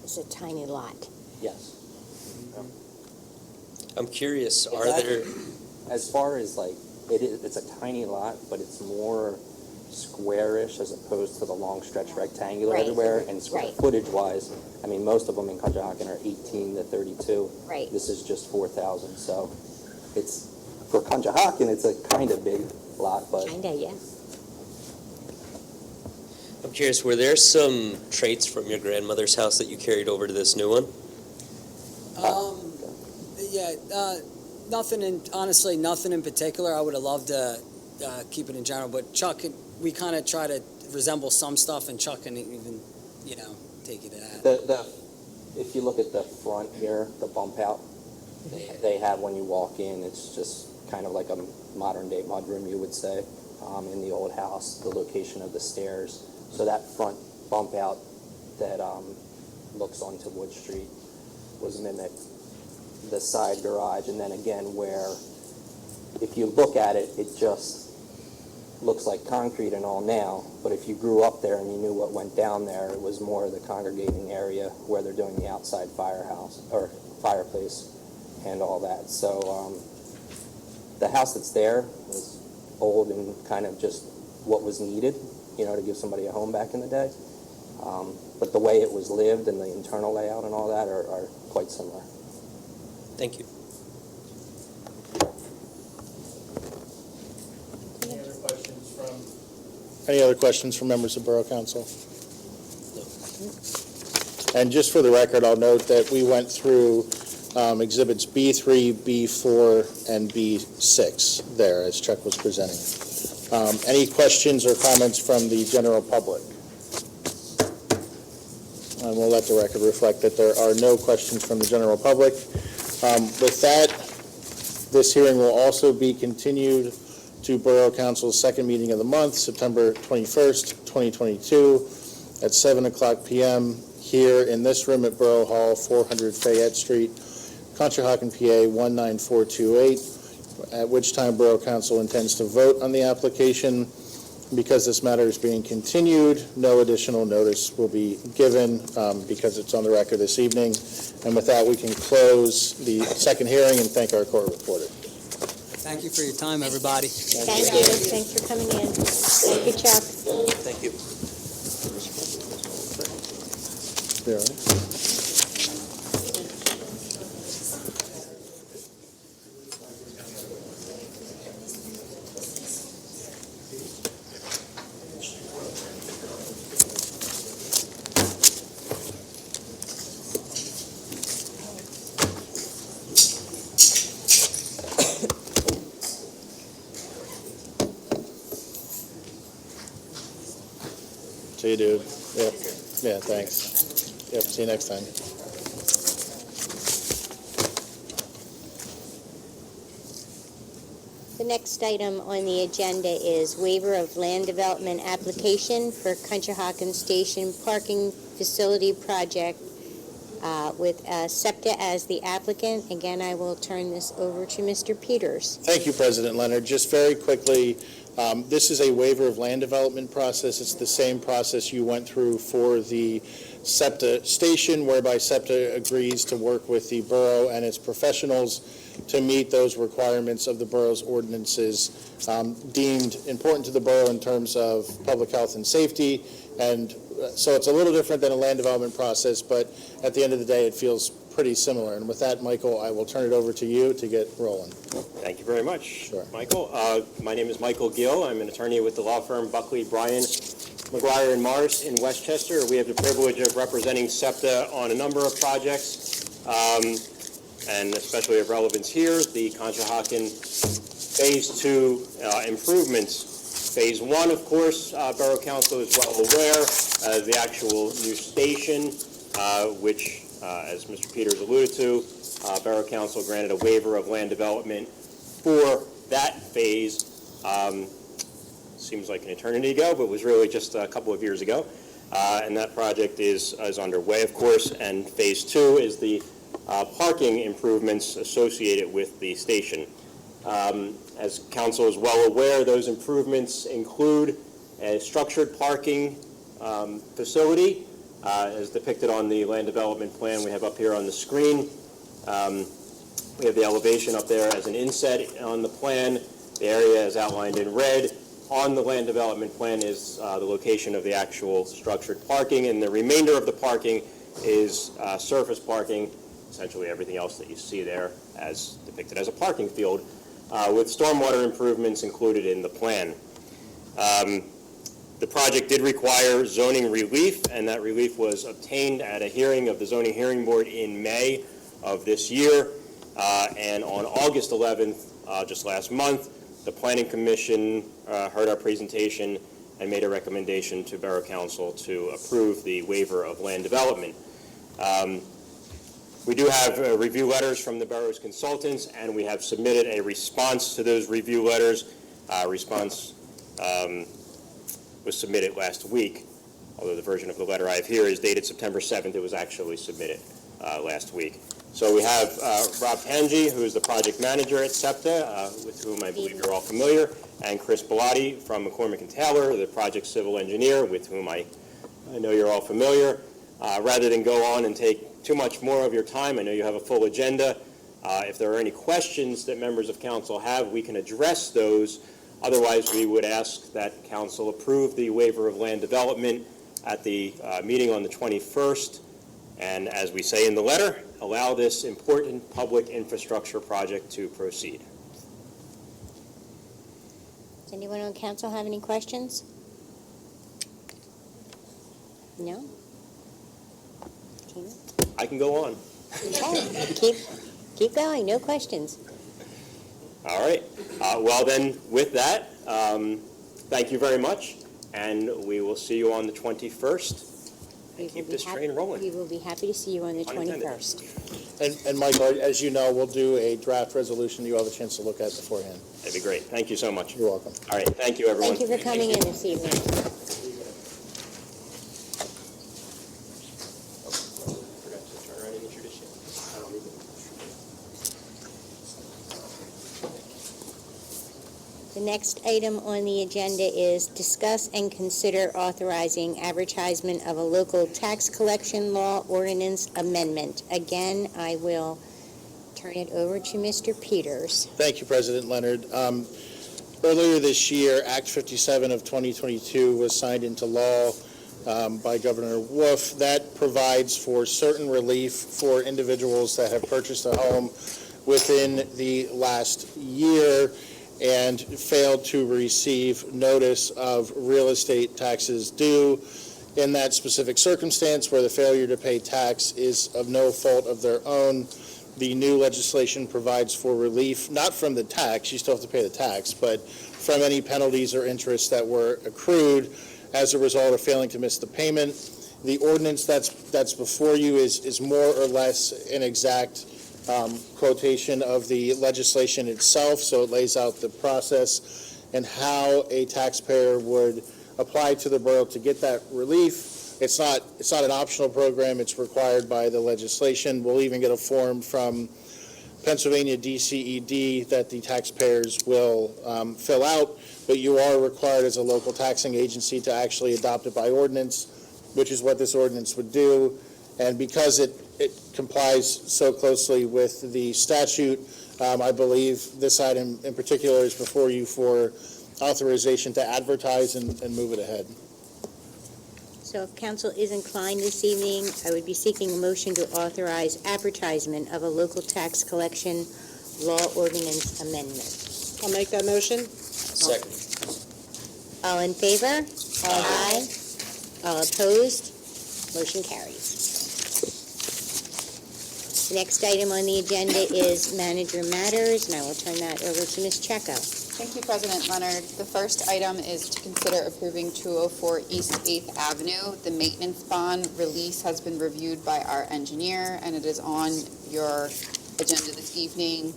It's a tiny lot. Yes. I'm curious, are there... As far as like, it's a tiny lot, but it's more squarish as opposed to the long stretch rectangular Right. everywhere. And square Right. footage wise, I mean, most of them in Conshohocken are 18 to 32. Right. This is just 4,000. So it's, for Conshohocken, it's a kind of big lot, but Kinda, yeah. I'm curious, were there some traits from your grandmother's house that you carried over to this new one? Honestly, nothing in particular. I would have loved to keep it in general, but Chuck, we kind of try to resemble some stuff, and Chuck can even, take it to that. if you look at the front here, the bump out, they have when you walk in, it's just kind of like a modern day mudroom, you would say, in the old house, the location of the stairs. So that front bump out that looks onto Wood Street was mimicked. The side garage, and then again where, if you look at it, it just looks like concrete and all now, but if you grew up there and you knew what went down there, it was more the congregating area where they're doing the outside firehouse, or fireplace, and all that. So the house that's there was old and kind of just what was needed, to give somebody a home back in the day. But the way it was lived and the internal layout and all that are quite similar. Thank you. Any other questions from members of Borough Council? And just for the record, I'll note that we went through exhibits B3, B4, and B6 there as Chuck was presenting. Any questions or comments from the general public? And we'll let the record reflect that there are no questions from the general public. With that, this hearing will also be continued to Borough Council's second meeting of the month, September 21st, 2022, at 7:00 p.m. here in this room at Borough Hall, 400 Fayette Street, Conshohocken, PA 19428, at which time Borough Council intends to vote on the application. Because this matter is being continued, no additional notice will be given because it's on the record this evening. And with that, we can close the second hearing and thank our court reporter. Thank you for your time, everybody. Thank you. Thanks for coming in. Thank you, Chuck. Thank you. You all right? See you, dude. Yep. Yeah, thanks. Yep, see you next time. The next item on the agenda is waiver of land development application for Conshohocken Station Parking Facility Project, with SEPTA as the applicant. Again, I will turn this over to Mr. Peters. Thank you, President Leonard. Just very quickly, this is a waiver of land development process. It's the same process you went through for the SEPTA station, whereby SEPTA agrees to work with the borough and its professionals to meet those requirements of the borough's ordinances deemed important to the borough in terms of public health and safety. And so it's a little different than a land development process, but at the end of the day, it feels pretty similar. And with that, Michael, I will turn it over to you to get rolling. Thank you very much, Sure. Michael. My name is Michael Gill. I'm an attorney with the law firm Buckley, Bryan, McGuire, and Morris in Westchester. We have the privilege of representing SEPTA on a number of projects, and especially of relevance here, the Conshohocken Phase 2 improvements. Phase 1, of course, Borough Council is well aware, the actual new station, which, as Mr. Peters alluded to, Borough Council granted a waiver of land development for that phase. Seems like an eternity ago, but was really just a couple of years ago. And that project is underway, of course, and Phase 2 is the parking improvements associated with the station. As Council is well aware, those improvements include a structured parking facility, as depicted on the land development plan we have up here on the screen. We have the elevation up there as an inset on the plan. The area is outlined in red. On the land development plan is the location of the actual structured parking, and the remainder of the parking is surface parking, essentially everything else that you see there as depicted as a parking field, with stormwater improvements included in the plan. The project did require zoning relief, and that relief was obtained at a hearing of the Zoning Hearing Board in May of this year. And on August 11th, just last month, the Planning Commission heard our presentation and made a recommendation to Borough Council to approve the waiver of land development. We do have review letters from the borough's consultants, and we have submitted a response to those review letters. Response was submitted last week, although the version of the letter I have here is dated September 7th. It was actually submitted last week. So we have Rob Pangi, who is the project manager at SEPTA, with whom I believe you're all familiar, and Chris Bellotti from McCormick & Taylor, the project civil engineer, with whom I know you're all familiar. Rather than go on and take too much more of your time, I know you have a full agenda. If there are any questions that members of council have, we can address those. Otherwise, we would ask that council approve the waiver of land development at the meeting on the 21st. And as we say in the letter, allow this important public infrastructure project to proceed. Does anyone on council have any questions? No? Tina? I can go on. Okay. Keep going, no questions. All right. Well then, with that, thank you very much, and we will see you on the 21st. And keep this train rolling. We will be happy to see you on the Unintended. 21st. And Michael, as you know, we'll do a draft resolution you have a chance to look at beforehand. That'd be great. Thank you so much. You're welcome. All right. Thank you, everyone. Thank you for coming in this evening. Forgot to turn around and introduce you. I don't need it. The next item on the agenda is discuss and consider authorizing advertisement of a local tax collection law ordinance amendment. Again, I will turn it over to Mr. Peters. Thank you, President Leonard. Earlier this year, Act 57 of 2022 was signed into law by Governor Wolf. That provides for certain relief for individuals that have purchased a home within the last year and failed to receive notice of real estate taxes due. In that specific circumstance where the failure to pay tax is of no fault of their own, the new legislation provides for relief, not from the tax, you still have to pay the tax, but from any penalties or interest that were accrued as a result of failing to miss the payment. The ordinance that's before you is more or less an exact quotation of the legislation itself, so it lays out the process and how a taxpayer would apply to the borough to get that relief. It's not an optional program, it's required by the legislation. We'll even get a form from Pennsylvania DCED that the taxpayers will fill out, but you are required as a local taxing agency to actually adopt it by ordinance, which is what this ordinance would do. And because it complies so closely with the statute, I believe this item in particular is before you for authorization to advertise and move it ahead. So if council is inclined this evening, I would be seeking a motion to authorize advertisement of a local tax collection law ordinance amendment. I'll make that motion. Second. All in favor? Aye. All opposed? Motion carries. The next item on the agenda is manager matters, and I will turn that over to Ms. Checo. Thank you, President Leonard. The first item is to consider approving 204 East 8th Avenue. The maintenance bond release has been reviewed by our engineer, and it is on your agenda this evening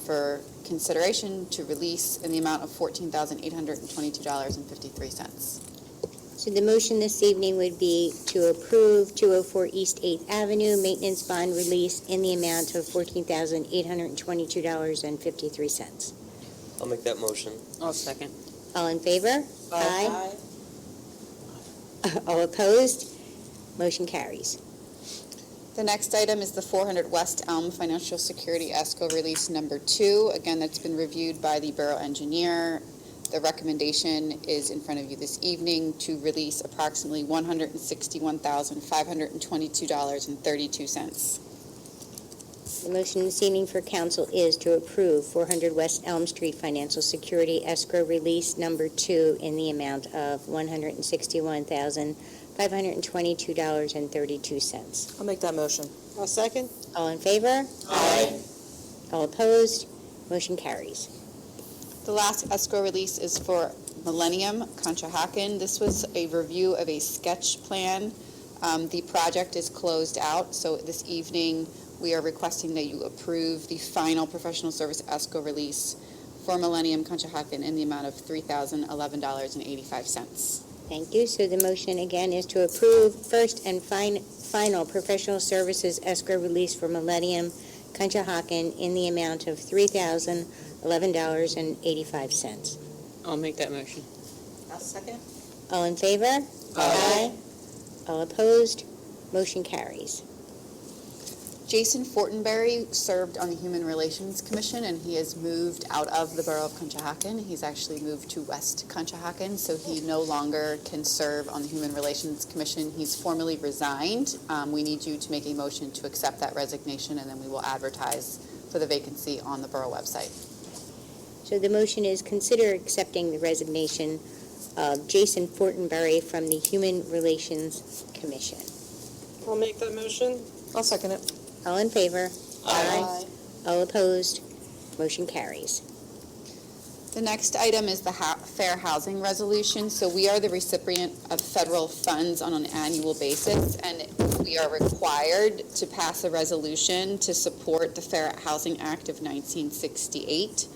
for consideration to release in the amount of $14,822.53. So the motion this evening would be to approve 204 East 8th Avenue maintenance bond release in the amount of $14,822.53. I'll make that motion. I'll second. All in favor? Aye. All opposed? Motion carries. The next item is the 400 West Elm Financial Security Escrow Release Number 2. Again, that's been reviewed by the borough engineer. The recommendation is in front of you this evening to release approximately $161,522.32. The motion this evening for council is to approve 400 West Elm Street Financial Security Escrow Release Number 2 in the amount of $161,522.32. I'll make that motion. I'll second. All in favor? Aye. All opposed? Motion carries. The last escrow release is for Millennium, Conshohocken. This was a review of a sketch plan. The project is closed out, so this evening we are requesting that you approve the final professional service escrow release for Millennium, Conshohocken in the amount of $3,011.85. Thank you. So the motion again is to approve first and final professional services escrow release for Millennium, Conshohocken in the amount of $3,011.85. I'll make that motion. I'll second. All in favor? Aye. All opposed? Motion carries. Jason Fortenberry served on the Human Relations Commission, and he has moved out of the borough of Conshohocken. He's actually moved to West Conshohocken, so he no longer can serve on the Human Relations Commission. He's formally resigned. We need you to make a motion to accept that resignation, and then we will advertise for the vacancy on the borough website. So the motion is consider accepting the resignation of Jason Fortenberry from the Human Relations Commission. I'll make that motion. I'll second it. All in favor? Aye. All opposed? Motion carries. The next item is the Fair Housing Resolution. So we are the recipient of federal funds on an annual basis, and we are required to pass a resolution to support the Fair Housing Act of 1968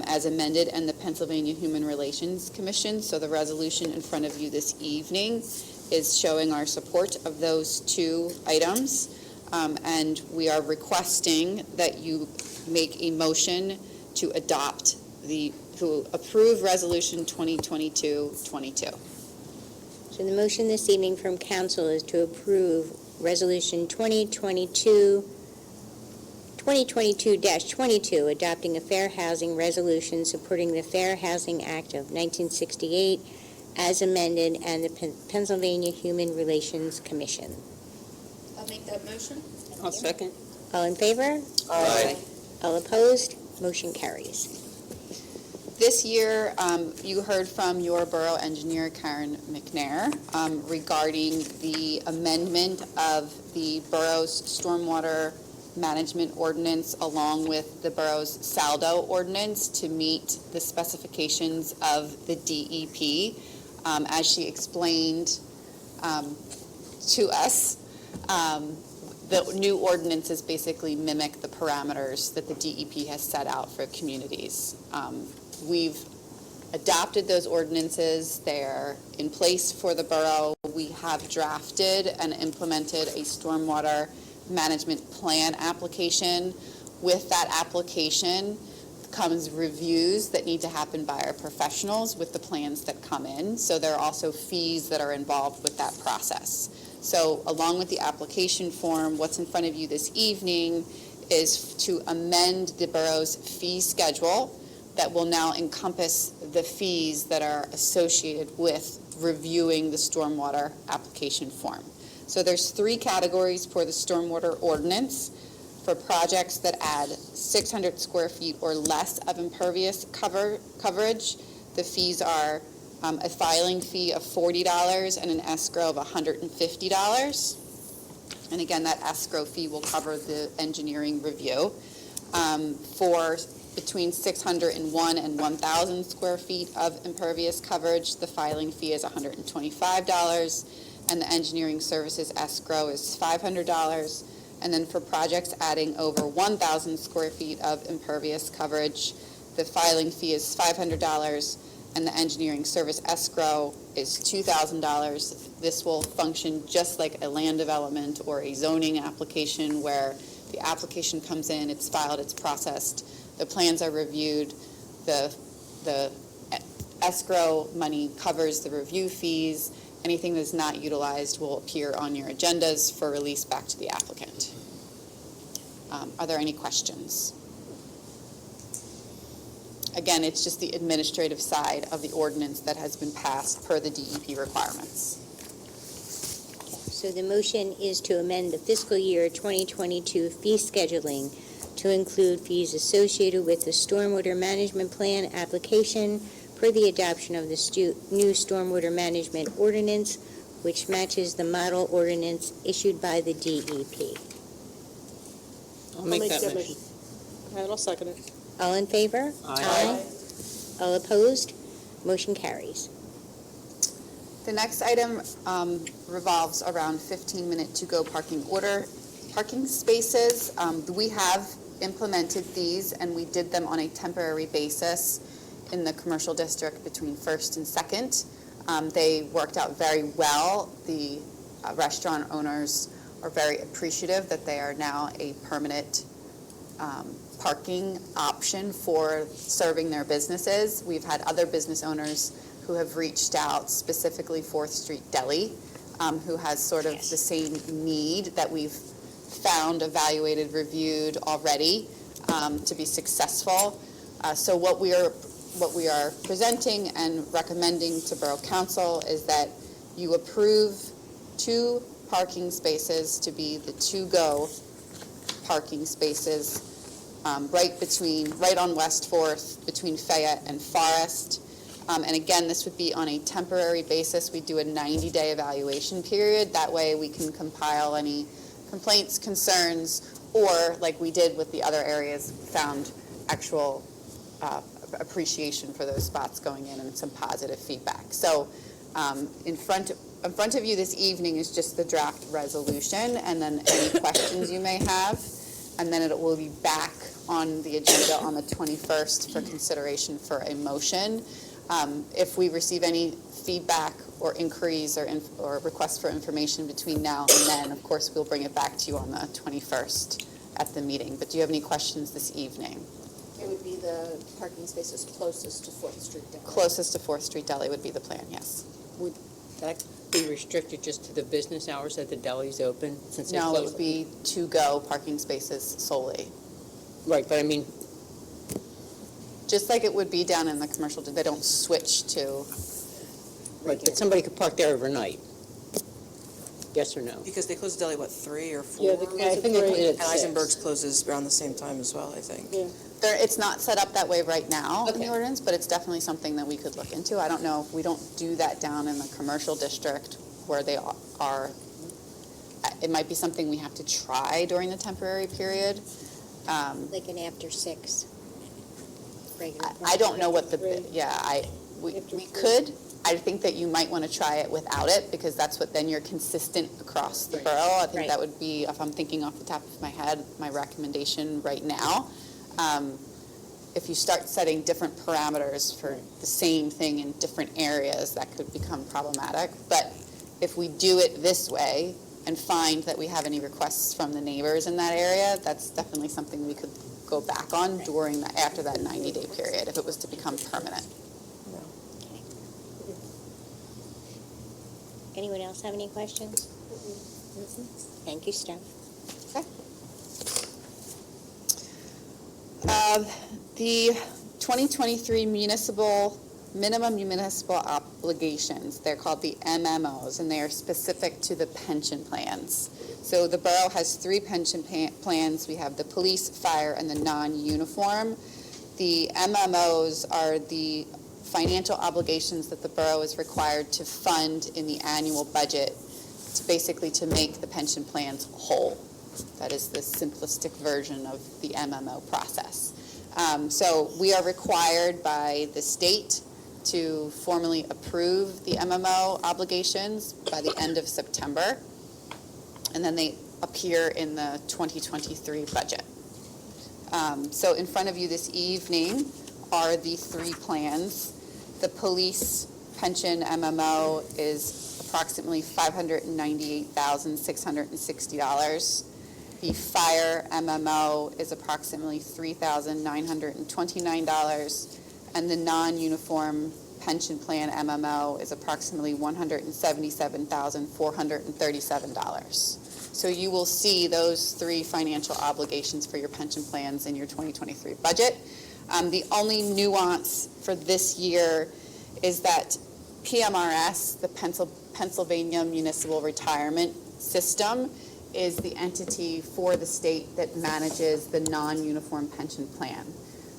as amended and the Pennsylvania Human Relations Commission. So the resolution in front of you this evening is showing our support of those two items. And we are requesting that you make a motion to approve Resolution 2022-22. So the motion this evening from council is to approve Resolution 2022-22, adopting a fair housing resolution supporting the Fair Housing Act of 1968 as amended and the Pennsylvania Human Relations Commission. I'll make that motion. I'll second. All in favor? Aye. All opposed? Motion carries. This year, you heard from your borough engineer, Karen McNair, regarding the amendment of the borough's stormwater management ordinance along with the borough's saldo ordinance to meet the specifications of the DEP. As she explained to us, the new ordinances basically mimic the parameters that the DEP has set out for communities. We've adopted those ordinances. They're in place for the borough. We have drafted and implemented a stormwater management plan application. With that application comes reviews that need to happen by our professionals with the plans that come in. So there are also fees that are involved with that process. So along with the application form, what's in front of you this evening is to amend the borough's fee schedule that will now encompass the fees that are associated with reviewing the stormwater application form. So there's 3 categories for the stormwater ordinance. For projects that add 600 square feet or less of impervious coverage, the fees are a filing fee of $40 and an escrow of $150. And again, that escrow fee will cover the engineering review. For between 601 and 1,000 square feet of impervious coverage, the filing fee is $125, and the engineering services escrow is $500. And then for projects adding over 1,000 square feet of impervious coverage, the filing fee is $500, and the engineering service escrow is $2,000. This will function just like a land development or a zoning application, where the application comes in, it's filed, it's processed, the plans are reviewed, the escrow money covers the review fees. Anything that's not utilized will appear on your agendas for release back to the applicant. Are there any questions? Again, it's just the administrative side of the ordinance that has been passed per the DEP requirements. So the motion is to amend the fiscal year 2022 fee scheduling to include fees associated with the stormwater management plan application per the adoption of the new stormwater management ordinance, which matches the model ordinance issued by the DEP. I'll make that motion. And I'll second it. All in favor? Aye. All opposed? Motion carries. The next item revolves around 15-minute to-go parking spaces. We have implemented these, and we did them on a temporary basis in the commercial district between 1st and 2nd. They worked out very well. The restaurant owners are very appreciative that they are now a permanent parking option for serving their businesses. We've had other business owners who have reached out, specifically 4th Street Deli, who has sort of the same need that we've found, evaluated, reviewed already to be successful. So what we are presenting and recommending to Borough Council is that you approve 2 parking spaces to be the to-go parking spaces right on West 4th between Fayette and Forest. And again, this would be on a temporary basis. We do a 90-day evaluation period. That way we can compile any complaints, concerns, or like we did with the other areas, found actual appreciation for those spots going in and some positive feedback. So in front of you this evening is just the draft resolution, and then any questions you may have, and then it will be back on the agenda on the 21st for consideration for a motion. If we receive any feedback or inquiries or requests for information between now and then, of course, we'll bring it back to you on the 21st at the meeting. But do you have any questions this evening? It would be the parking spaces closest to 4th Street Deli. Closest to 4th Street Deli would be the plan, yes. Would that be restricted just to the business hours that the deli's open? Since No, it would be to-go parking spaces solely. Right, but I mean, just like it would be down in the commercial, they don't switch to. right, but somebody could park there overnight. Yes or no? Because they close the deli, what, 3 or 4? Yeah, I think they close it at And 6. Eisenberg's closes around the same time as well, I think. Yeah. It's not set up that way right now in the Okay. ordinance, but it's definitely something that we could look into. I don't know if we don't do that down in the commercial district where they are. It might be something we have to try during the temporary period. Like an after 6. I don't know what we could. I think that you might want to try it without it, because that's what then you're consistent across the borough. I think that would be, if I'm thinking off the top of my head, my recommendation right now. if you start setting different parameters for the same thing in different areas, that could become problematic. But if we do it this way and find that we have any requests from the neighbors in that area, that's definitely something we could go back on during after that 90-day period if it was to become permanent. Anyone else have any questions? Thank you, Steph. The 2023 minimum municipal obligations, they're called the MMOs, and they are specific to the pension plans. So the borough has 3 pension plans. We have the police, fire, and the non-uniform. The MMOs are the financial obligations that the borough is required to fund in the annual budget to make the pension plans whole. That is the simplistic version of the MMO process. So we are required by the state to formally approve the MMO obligations by the end of September, and then they appear in the 2023 budget. So in front of you this evening are the 3 plans. The police pension MMO is approximately $598,660. The fire MMO is approximately $3,929, and the non-uniform pension plan MMO is approximately $177,437. So you will see those 3 financial obligations for your pension plans in your 2023 budget. The only nuance for this year is that PMRS, the Pennsylvania Municipal Retirement System, is the entity for the state that manages the non-uniform pension plan.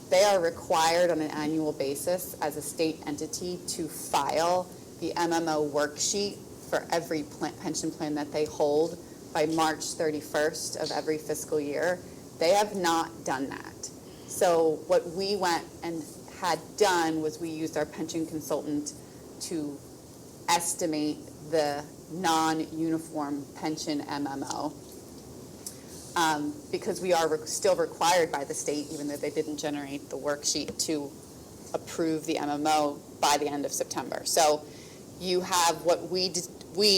They are required on an annual basis as a state entity to file the MMO worksheet for every pension plan that they hold by March 31st of every fiscal year. They have not done that. So what we went and had done was we used our pension consultant to estimate the non-uniform pension MMO because we are still required by the state, even though they didn't generate the worksheet, to approve the MMO by the end of September. So you have what we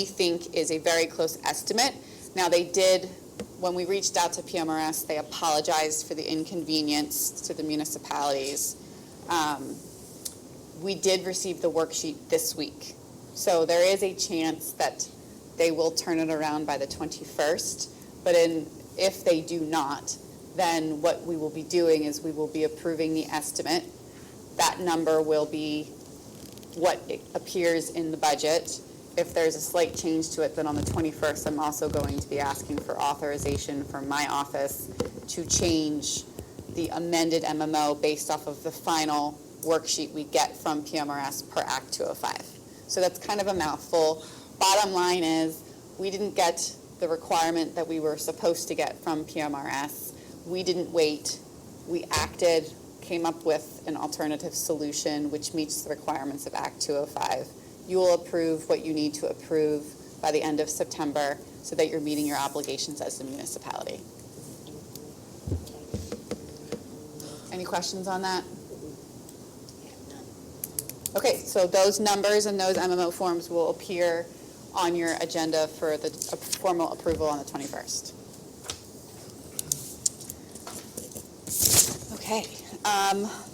think is a very close estimate. Now they did, when we reached out to PMRS, they apologized for the inconvenience to the municipalities. We did receive the worksheet this week. So there is a chance that they will turn it around by the 21st. But if they do not, then what we will be doing is we will be approving the estimate. That number will be what appears in the budget. If there's a slight change to it, then on the 21st, I'm also going to be asking for authorization from my office to change the amended MMO based off of the final worksheet we get from PMRS per Act 205. So that's kind of a mouthful. Bottom line is, we didn't get the requirement that we were supposed to get from PMRS. We didn't wait. We acted, came up with an alternative solution which meets the requirements of Act 205. You will approve what you need to approve by the end of September so that you're meeting your obligations as the municipality. Any questions on that? Okay, so those numbers and those MMO forms will appear on your agenda for the formal approval on the 21st. Okay,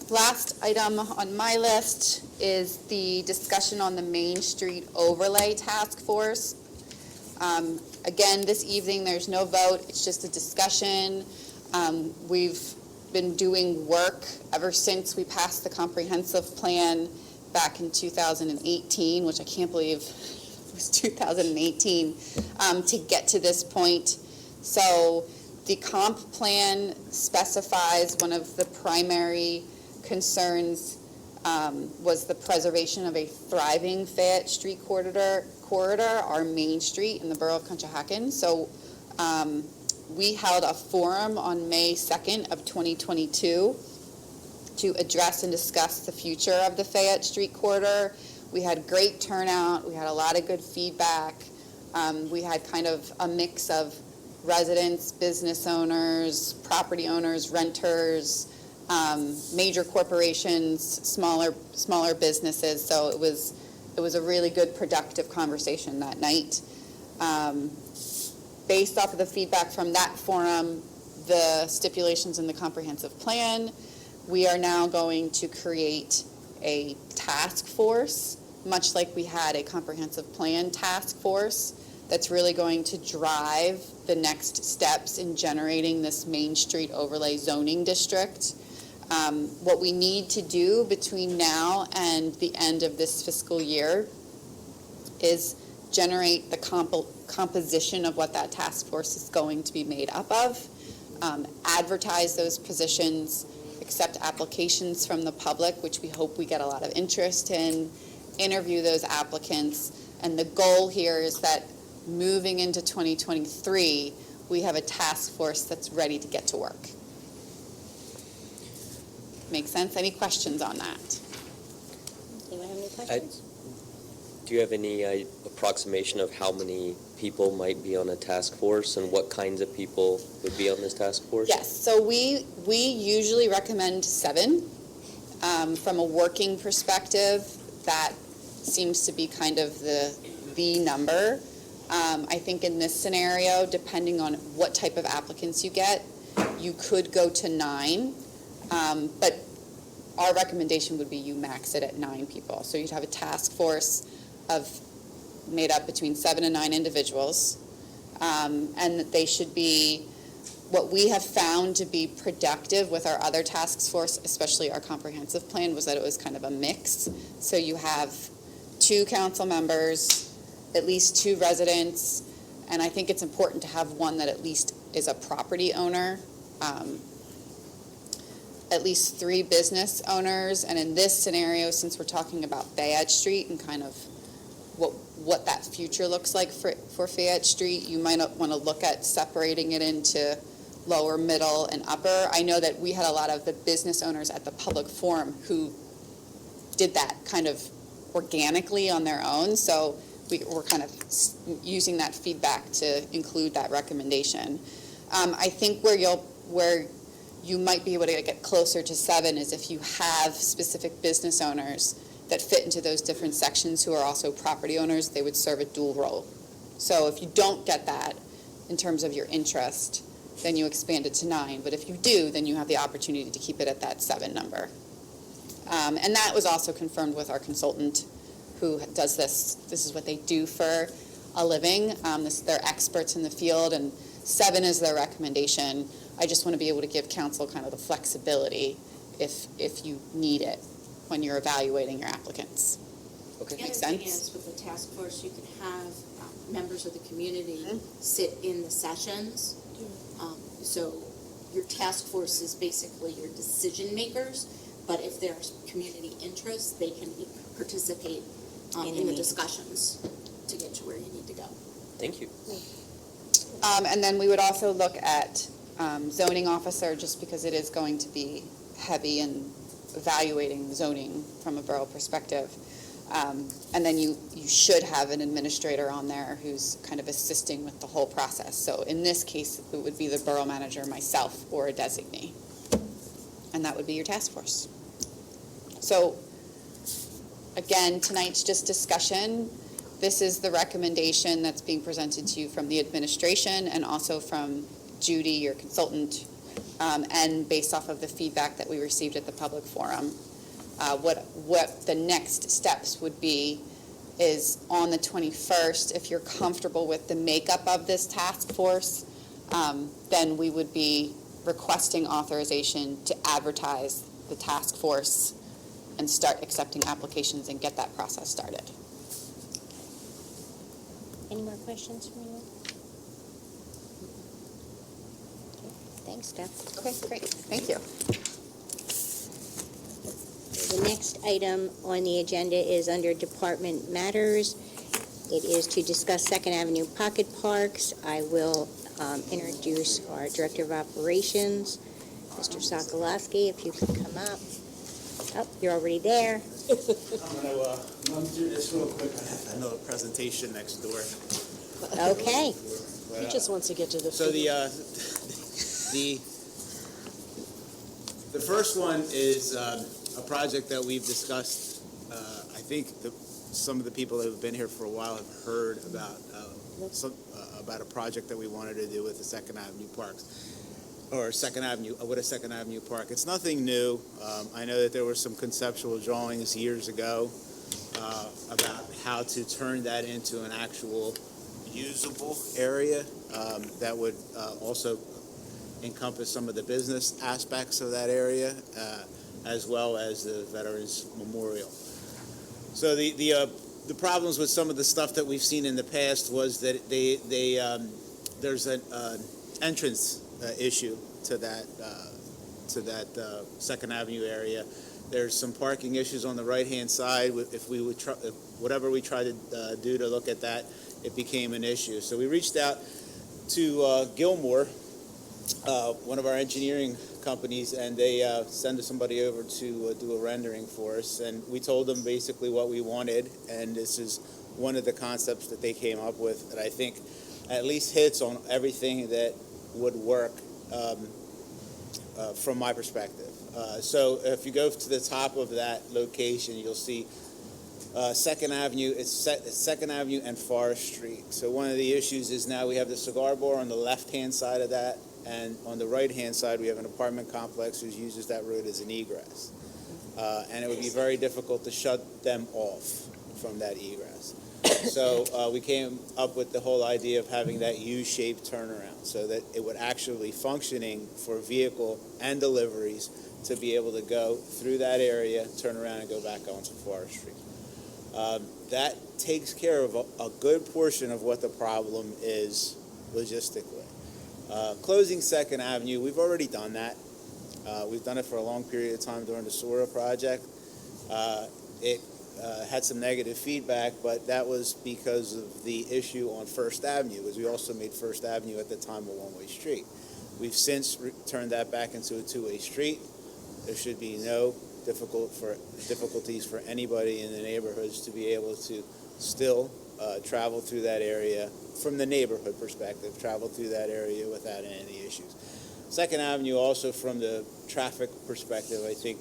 last item on my list is the discussion on the Main Street Overlay Task Force. Again, this evening there's no vote, it's just a discussion. We've been doing work ever since we passed the comprehensive plan back in 2018, which I can't believe it was 2018, to get to this point. So the comp plan specifies one of the primary concerns was the preservation of a thriving Fayette Street corridor, our Main Street in the Borough of Conshohocken. So we held a forum on May 2nd of 2022 to address and discuss the future of the Fayette Street corridor. We had great turnout. We had a lot of good feedback. We had kind of a mix of residents, business owners, property owners, renters, major corporations, smaller businesses. So it was a really good, productive conversation that night. Based off of the feedback from that forum, the stipulations in the comprehensive plan, we are now going to create a task force, much like we had a comprehensive plan task force, that's really going to drive the next steps in generating this Main Street overlay zoning district. What we need to do between now and the end of this fiscal year is generate the composition of what that task force is going to be made up of, advertise those positions, accept applications from the public, which we hope we get a lot of interest in, interview those applicants, and the goal here is that moving into 2023, we have a task force that's ready to get to work. Make sense? Any questions on that? Anyone have any questions? Do you have any approximation of how many people might be on a task force and what kinds of people would be on this task force? Yes, so we usually recommend 7. From a working perspective, that seems to be kind of the number. I think in this scenario, depending on what type of applicants you get, you could go to 9, but our recommendation would be you max it at 9 people. So you'd have a task force made up between 7 and 9 individuals, and that they should be, what we have found to be productive with our other task force, especially our comprehensive plan, was that it was kind of a mix. So you have 2 council members, at least 2 residents, and I think it's important to have one that at least is a property owner, at least 3 business owners, and in this scenario, since we're talking about Fayette Street and kind of what that future looks like for Fayette Street, you might want to look at separating it into lower, middle, and upper. I know that we had a lot of the business owners at the public forum who did that kind of organically on their own, so we're kind of using that feedback to include that recommendation. I think where you might be able to get closer to 7 is if you have specific business owners that fit into those different sections who are also property owners. They would serve a dual role. So if you don't get that in terms of your interest, then you expand it to 9. But if you do, then you have the opportunity to keep it at that 7 number. And that was also confirmed with our consultant who does this. This is what they do for a living. They're experts in the field, and 7 is their recommendation. I just want to be able to give council kind of the flexibility if you need it when you're evaluating your applicants. Okay, The makes other thing sense? is, with the task force, you can have members of the community sit in the sessions. So your task force is basically your decision makers, but if there's community interest, they can participate in the discussions to get you where you need to go. Thank you. And then we would also look at zoning officer, just because it is going to be heavy in evaluating zoning from a borough perspective. And then you should have an administrator on there who's kind of assisting with the whole process. So in this case, it would be the borough manager, myself, or a designee. And that would be your task force. So again, tonight's just discussion. This is the recommendation that's being presented to you from the administration and also from Judy, your consultant, and based off of the feedback that we received at the public forum. What the next steps would be is on the 21st, if you're comfortable with the makeup of this task force, then we would be requesting authorization to advertise the task force and start accepting applications and get that process started. Any more questions from you? Thanks, Steph. Okay, great. Thank you. The next item on the agenda is under Department Matters. It is to discuss Second Avenue Pocket Parks. I will introduce our Director of Operations, Mr. Sokolowski, if you could come up. Oh, you're already there. I'm going to run through this real quick. I have another presentation next door. Okay. He just wants to get to the. So the The first one is a project that we've discussed. I think some of the people that have been here for a while have heard about a project that we wanted to do with the Second Avenue Parks, or Second Avenue, with a Second Avenue Park. It's nothing new. I know that there were some conceptual drawings years ago about how to turn that into an actual usable area that would also encompass some of the business aspects of that area, as well as the Veterans Memorial. So the problems with some of the stuff that we've seen in the past was that there's an entrance issue to that Second Avenue area. There's some parking issues on the right-hand side. If we would try, whatever we tried to do to look at that, it became an issue. So we reached out to Gilmore, one of our engineering companies, and they sent somebody over to do a rendering for us. And we told them basically what we wanted, and this is one of the concepts that they came up with that I think at least hits on everything that would work from my perspective. So if you go to the top of that location, you'll see Second Avenue. It's Second Avenue and Forest Street. So one of the issues is now we have the cigar bar on the left-hand side of that, and on the right-hand side we have an apartment complex who uses that road as an egress. And it would be very difficult to shut them off from that egress. So we came up with the whole idea of having that U-shaped turnaround so that it would actually functioning for vehicle and deliveries to be able to go through that area, turn around, and go back onto Forest Street. That takes care of a good portion of what the problem is logistically. Closing Second Avenue, we've already done that. We've done it for a long period of time during the SORA project. It had some negative feedback, but that was because of the issue on First Avenue, because we also made First Avenue at the time a one-way street. We've since turned that back into a two-way street. There should be no difficulties for anybody in the neighborhoods to be able to still travel through that area from the neighborhood perspective, travel through that area without any issues. Second Avenue also from the traffic perspective, I think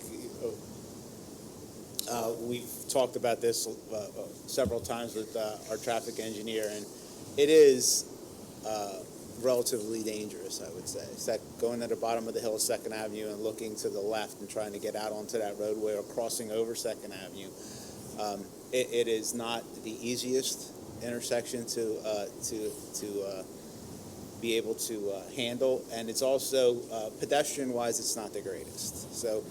we've talked about this several times with our traffic engineer, and it is relatively dangerous, I would say. It's that going to the bottom of the hill of Second Avenue and looking to the left and trying to get out onto that roadway or crossing over Second Avenue. It is not the easiest intersection to be able to handle, and it's also pedestrian-wise, it's not the greatest. So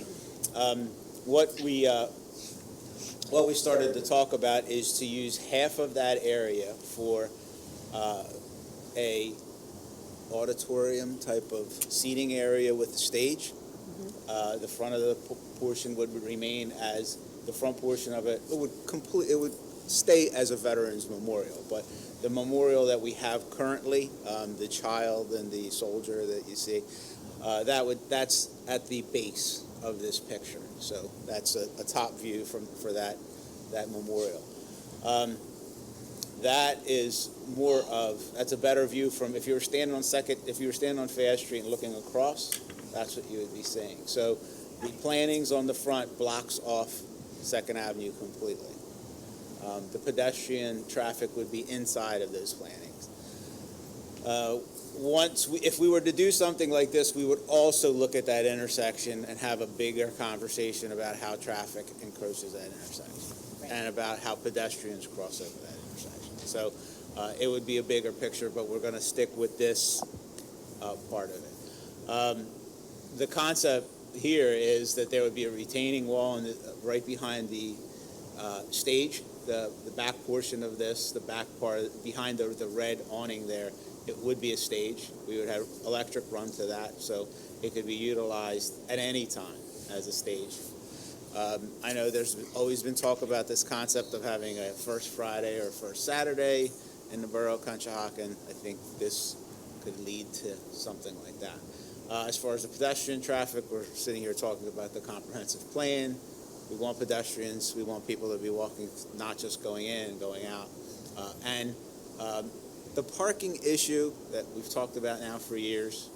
what we started to talk about is to use half of that area for a auditorium type of seating area with the stage. The front of the portion would remain as the front portion of it. It would stay as a veterans memorial, but the memorial that we have currently, the child and the soldier that you see, that's at the base of this picture. So that's a top view for that memorial. That is that's a better view from if you were standing on Fayette Street and looking across, that's what you would be seeing. So the plantings on the front blocks off Second Avenue completely. The pedestrian traffic would be inside of those plantings. If we were to do something like this, we would also look at that intersection and have a bigger conversation about how traffic encroaches that intersection and about how pedestrians cross over that intersection. So it would be a bigger picture, but we're going to stick with this part of it. The concept here is that there would be a retaining wall right behind the stage, the back portion of this, the back part behind the red awning there. It would be a stage. We would have electric run to that, so it could be utilized at any time as a stage. I know there's always been talk about this concept of having a first Friday or first Saturday in the Borough of Conshohocken. I think this could lead to something like that. As far as the pedestrian traffic, we're sitting here talking about the comprehensive plan. We want pedestrians. We want people to be walking, not just going in and going out. The parking issue that we've talked about now for years,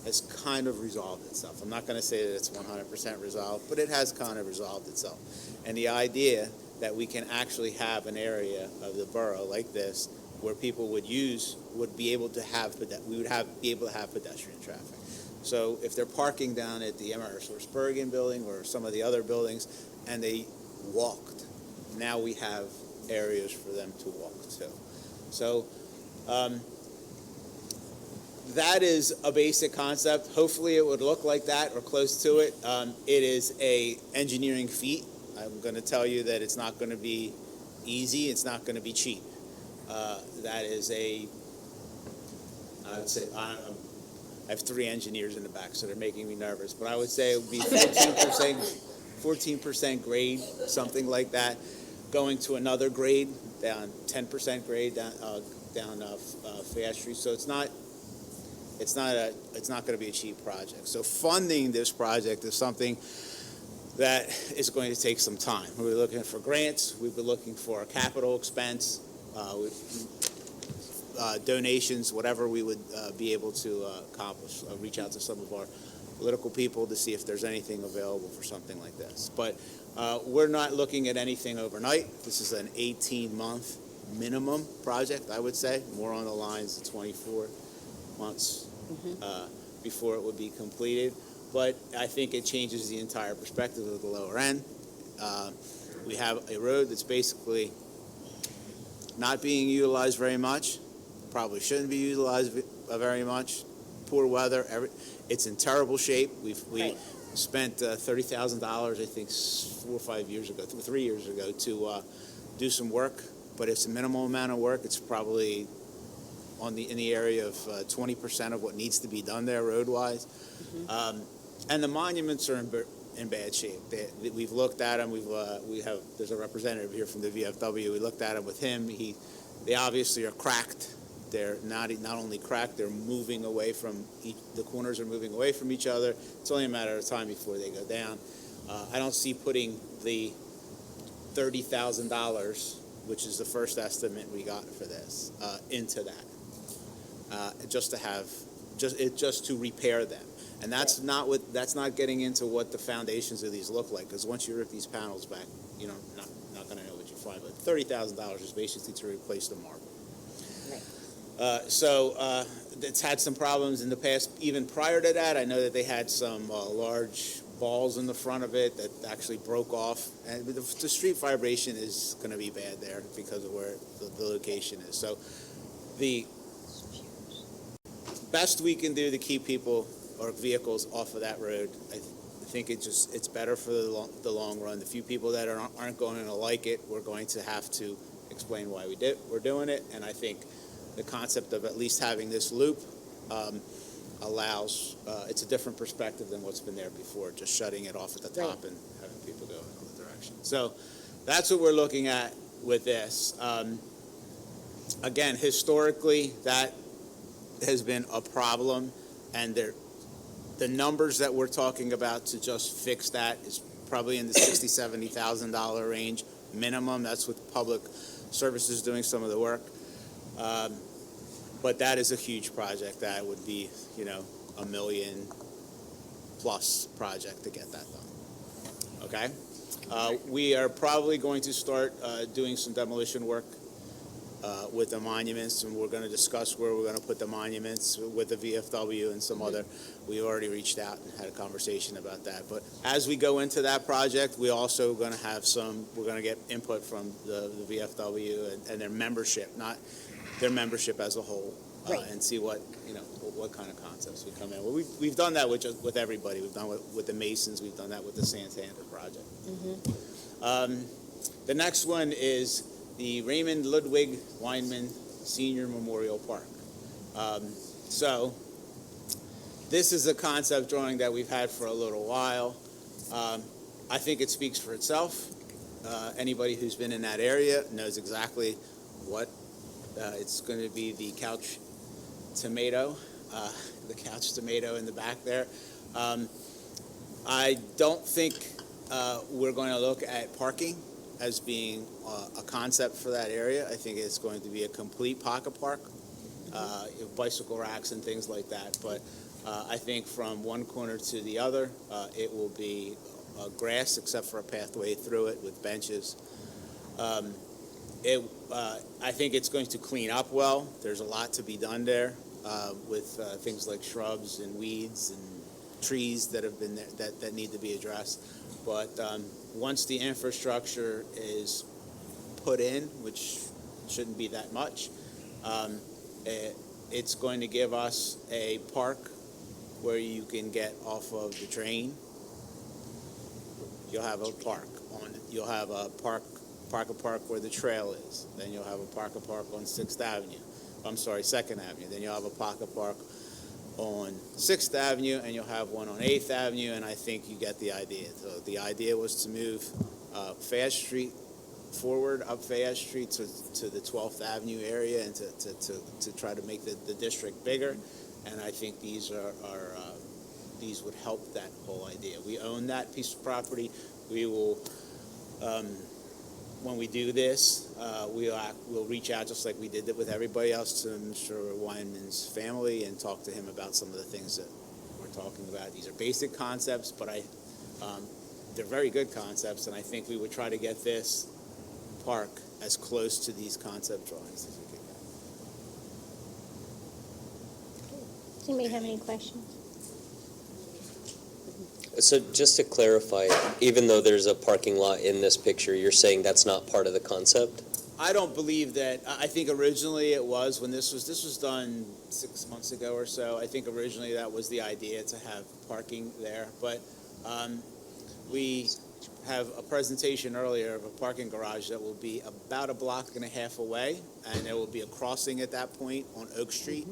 has kind of resolved itself. I'm not going to say that it's 100% resolved, but it has kind of resolved itself. And the idea that we can actually have an area of the borough like this where people would be able to have pedestrian traffic. So if they're parking down at the Emerson building or some of the other buildings and they walked, now we have areas for them to walk to. So that is a basic concept. Hopefully it would look like that or close to it. It is a engineering feat. I'm going to tell you that it's not going to be easy. It's not going to be cheap. That is I would say, I have 3 engineers in the back, so they're making me nervous. But I would say it would be 14% grade, something like that. Going to another grade, down 10% grade down Fayette Street. So it's not going to be a cheap project. So funding this project is something that is going to take some time. We're looking for grants. We've been looking for capital expense, donations, whatever we would be able to accomplish. reach out to some of our political people to see if there's anything available for something like this. But we're not looking at anything overnight. This is an 18-month minimum project, I would say, more on the lines of 24 months before it would be completed. But I think it changes the entire perspective of the lower end. We have a road that's basically not being utilized very much, probably shouldn't be utilized very much. Poor weather, it's in terrible shape. We spent $30,000, I think, 3 years ago, to do some work, but it's a minimal amount of work. It's probably in the area of 20% of what needs to be done there road-wise. And the monuments are in bad shape. We've looked at them. There's a representative here from the VFW. We looked at them with him. They obviously are cracked. They're not only cracked, they're moving away from the corners are moving away from each other. It's only a matter of time before they go down. I don't see putting the $30,000, which is the first estimate we got for this, into that, just to repair them. And that's not getting into what the foundations of these look like, because once you rip these panels back, you're not going to know what you find. But $30,000 is basically to replace the marble. It's had some problems in the past. Even prior to that, I know that they had some large balls in the front of it that actually broke off. And the street vibration is going to be bad there because of where the location is. So the best we can do to keep people or vehicles off of that road, I think it's better for the long run. The few people that aren't going to like it, we're going to have to explain why we're doing it. And I think the concept of at least having this loop allows, it's a different perspective than what's been there before, just shutting it off at the top and having people go in another direction. So that's what we're looking at with this. Again, historically, that has been a problem, and the numbers that we're talking about to just fix that is probably in the $60,000, $70,000 range minimum. That's with public services doing some of the work. But that is a huge project. That would be, $1 million plus project to get that done. Okay? We are probably going to start doing some demolition work with the monuments, and we're going to discuss where we're going to put the monuments with the VFW and some other. We already reached out and had a conversation about that. But as we go into that project, we also going to have we're going to get input from the VFW and their membership, not their membership as a whole, and see what kind of concepts we come in. Well, we've done that with everybody. We've done with the Masons. We've done that with the Santander project. The next one is the Raymond Ludwig Weinman Senior Memorial Park. So this is a concept drawing that we've had for a little while. I think it speaks for itself. Anybody who's been in that area knows exactly what it's going to be. The couch tomato in the back there. I don't think we're going to look at parking as being a concept for that area. I think it's going to be a complete pocket park, bicycle racks and things like that. But I think from one corner to the other, it will be grass except for a pathway through it with benches. I think it's going to clean up well. There's a lot to be done there with things like shrubs and weeds and trees that have been there that need to be addressed. But once the infrastructure is put in, which shouldn't be that much, it's going to give us a park where you can get off of the train. You'll have a park you'll have a park where the trail is. Then you'll have a park on 6th Avenue. I'm sorry, 2nd Avenue. Then you'll have a pocket park on 6th Avenue, and you'll have one on 8th Avenue, and I think you get the idea. So the idea was to move Fayette Street forward, up Fayette Street to the 12th Avenue area, and to try to make the district bigger. And I think these these would help that whole idea. We own that piece of property. We will, when we do this, we'll reach out just like we did it with everybody else to Mr. Weinman's family and talk to him about some of the things that we're talking about. These are basic concepts, but they're very good concepts, and I think we would try to get this park as close to these concept drawings as we can get. Does anybody have any questions? So just to clarify, even though there's a parking lot in this picture, you're saying that's not part of the concept? I don't believe that. I think originally it was when this was done 6 months ago or so. I think originally that was the idea, to have parking there. But we have a presentation earlier of a parking garage that will be about a block and a half away, and there will be a crossing at that point on Oak Street.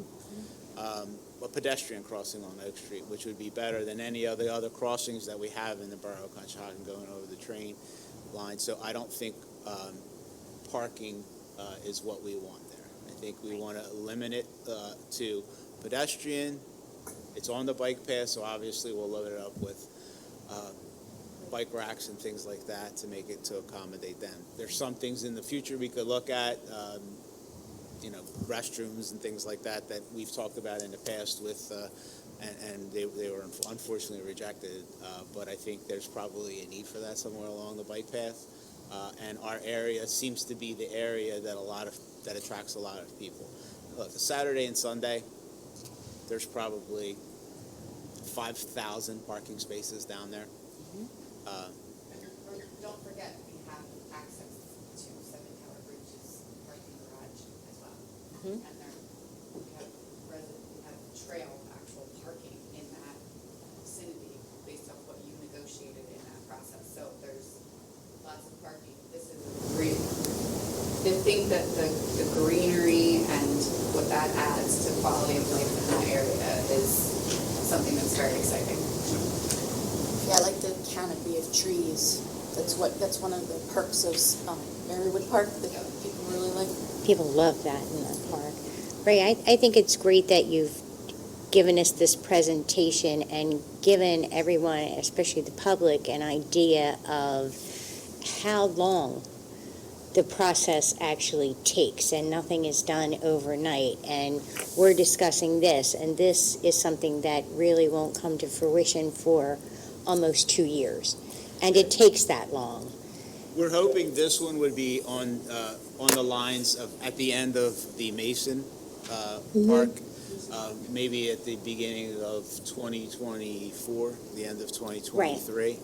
A pedestrian crossing on Oak Street, which would be better than any of the other crossings that we have in the borough of Conshohocken going over the train line. So I don't think parking is what we want there. I think we want to limit it to pedestrian. It's on the bike path, so obviously we'll load it up with bike racks and things like that to make it to accommodate them. There's some things in the future we could look at, restrooms and things like that we've talked about in the past with, and they were unfortunately rejected. But I think there's probably a need for that somewhere along the bike path. And our area seems to be the area that attracts a lot of people. Look, Saturday and Sunday, there's probably 5,000 parking spaces down there. Don't forget, we have access to 7 Tower Bridge's parking garage as well. And we have trail actual parking in that vicinity based on what you negotiated in that process. So there's lots of parking. This is great. To think that the greenery and what that adds to quality of life in that area is something that's very exciting. Yeah, I like the canopy of trees. That's one of the perks of Marywood Park that people really like. People love that in the park. Ray, I think it's great that you've given us this presentation and given everyone, especially the public, an idea of how long the process actually takes, and nothing is done overnight. And we're discussing this, and this is something that really won't come to fruition for almost 2 years. And it takes that long. We're hoping this one would be on the lines of at the end of the Mason Park, maybe at the beginning of 2024, the end of 2023.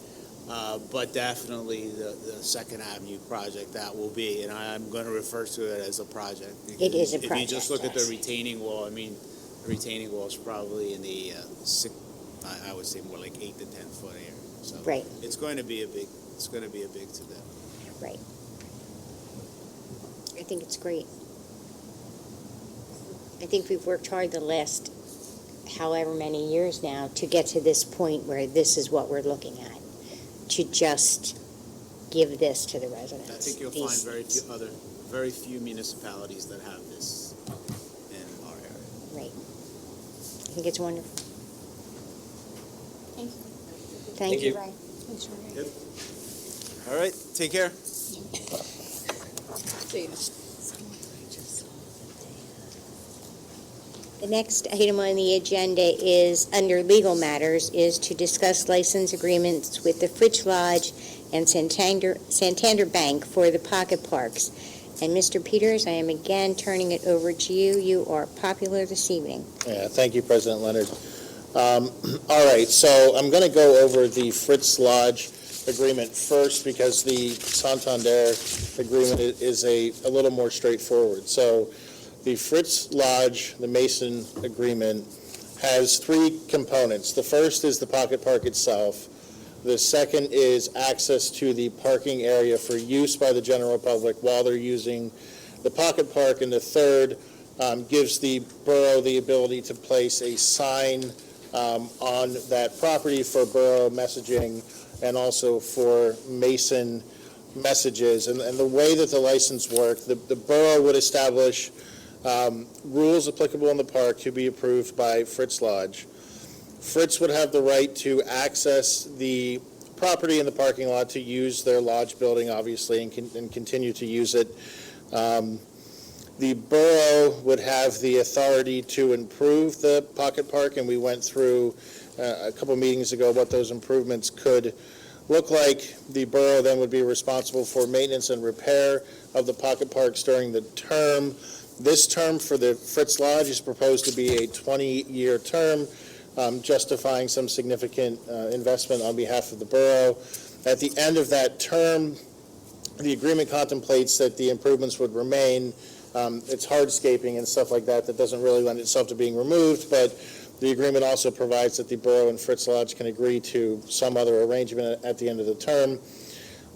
But definitely the 2nd Avenue project, that will be, and I'm going to refer to it as a project. It is a project, If you just look at the yes. retaining wall, the retaining wall is probably in the I would say more like 8 to 10 foot area. So Right. It's going to be a big to do. Right. I think it's great. I think we've worked hard the last however many years now to get to this point where this is what we're looking at, to just give this to the residents. I think you'll find very few municipalities that have this in our area. Right. I think it's wonderful. Thank you. Thank you, Ray. Thanks, Ray. Good. All right, take care. See you. The next item on the agenda is, under legal matters, is to discuss license agreements with the Fritz Lodge and Santander Bank for the pocket parks. And Mr. Peters, I am again turning it over to you. You are popular this evening. Yeah, thank you, President Leonard. All right, so I'm going to go over the Fritz Lodge agreement first because the Santander agreement is a little more straightforward. So the Fritz Lodge, the Mason agreement, has three components. The first is the pocket park itself. The second is access to the parking area for use by the general public while they're using the pocket park. And the third gives the borough the ability to place a sign on that property for borough messaging and also for Mason messages. And the way that the license works, the borough would establish rules applicable in the park to be approved by Fritz Lodge. Fritz would have the right to access the property in the parking lot to use their lodge building, obviously, and continue to use it. The borough would have the authority to improve the pocket park, and we went through a couple meetings ago what those improvements could look like. The borough then would be responsible for maintenance and repair of the pocket parks during the term. This term for the Fritz Lodge is proposed to be a 20-year term, justifying some significant investment on behalf of the borough. At the end of that term, the agreement contemplates that the improvements would remain. It's hardscaping and stuff like that that doesn't really lend itself to being removed, but the agreement also provides that the borough and Fritz Lodge can agree to some other arrangement at the end of the term.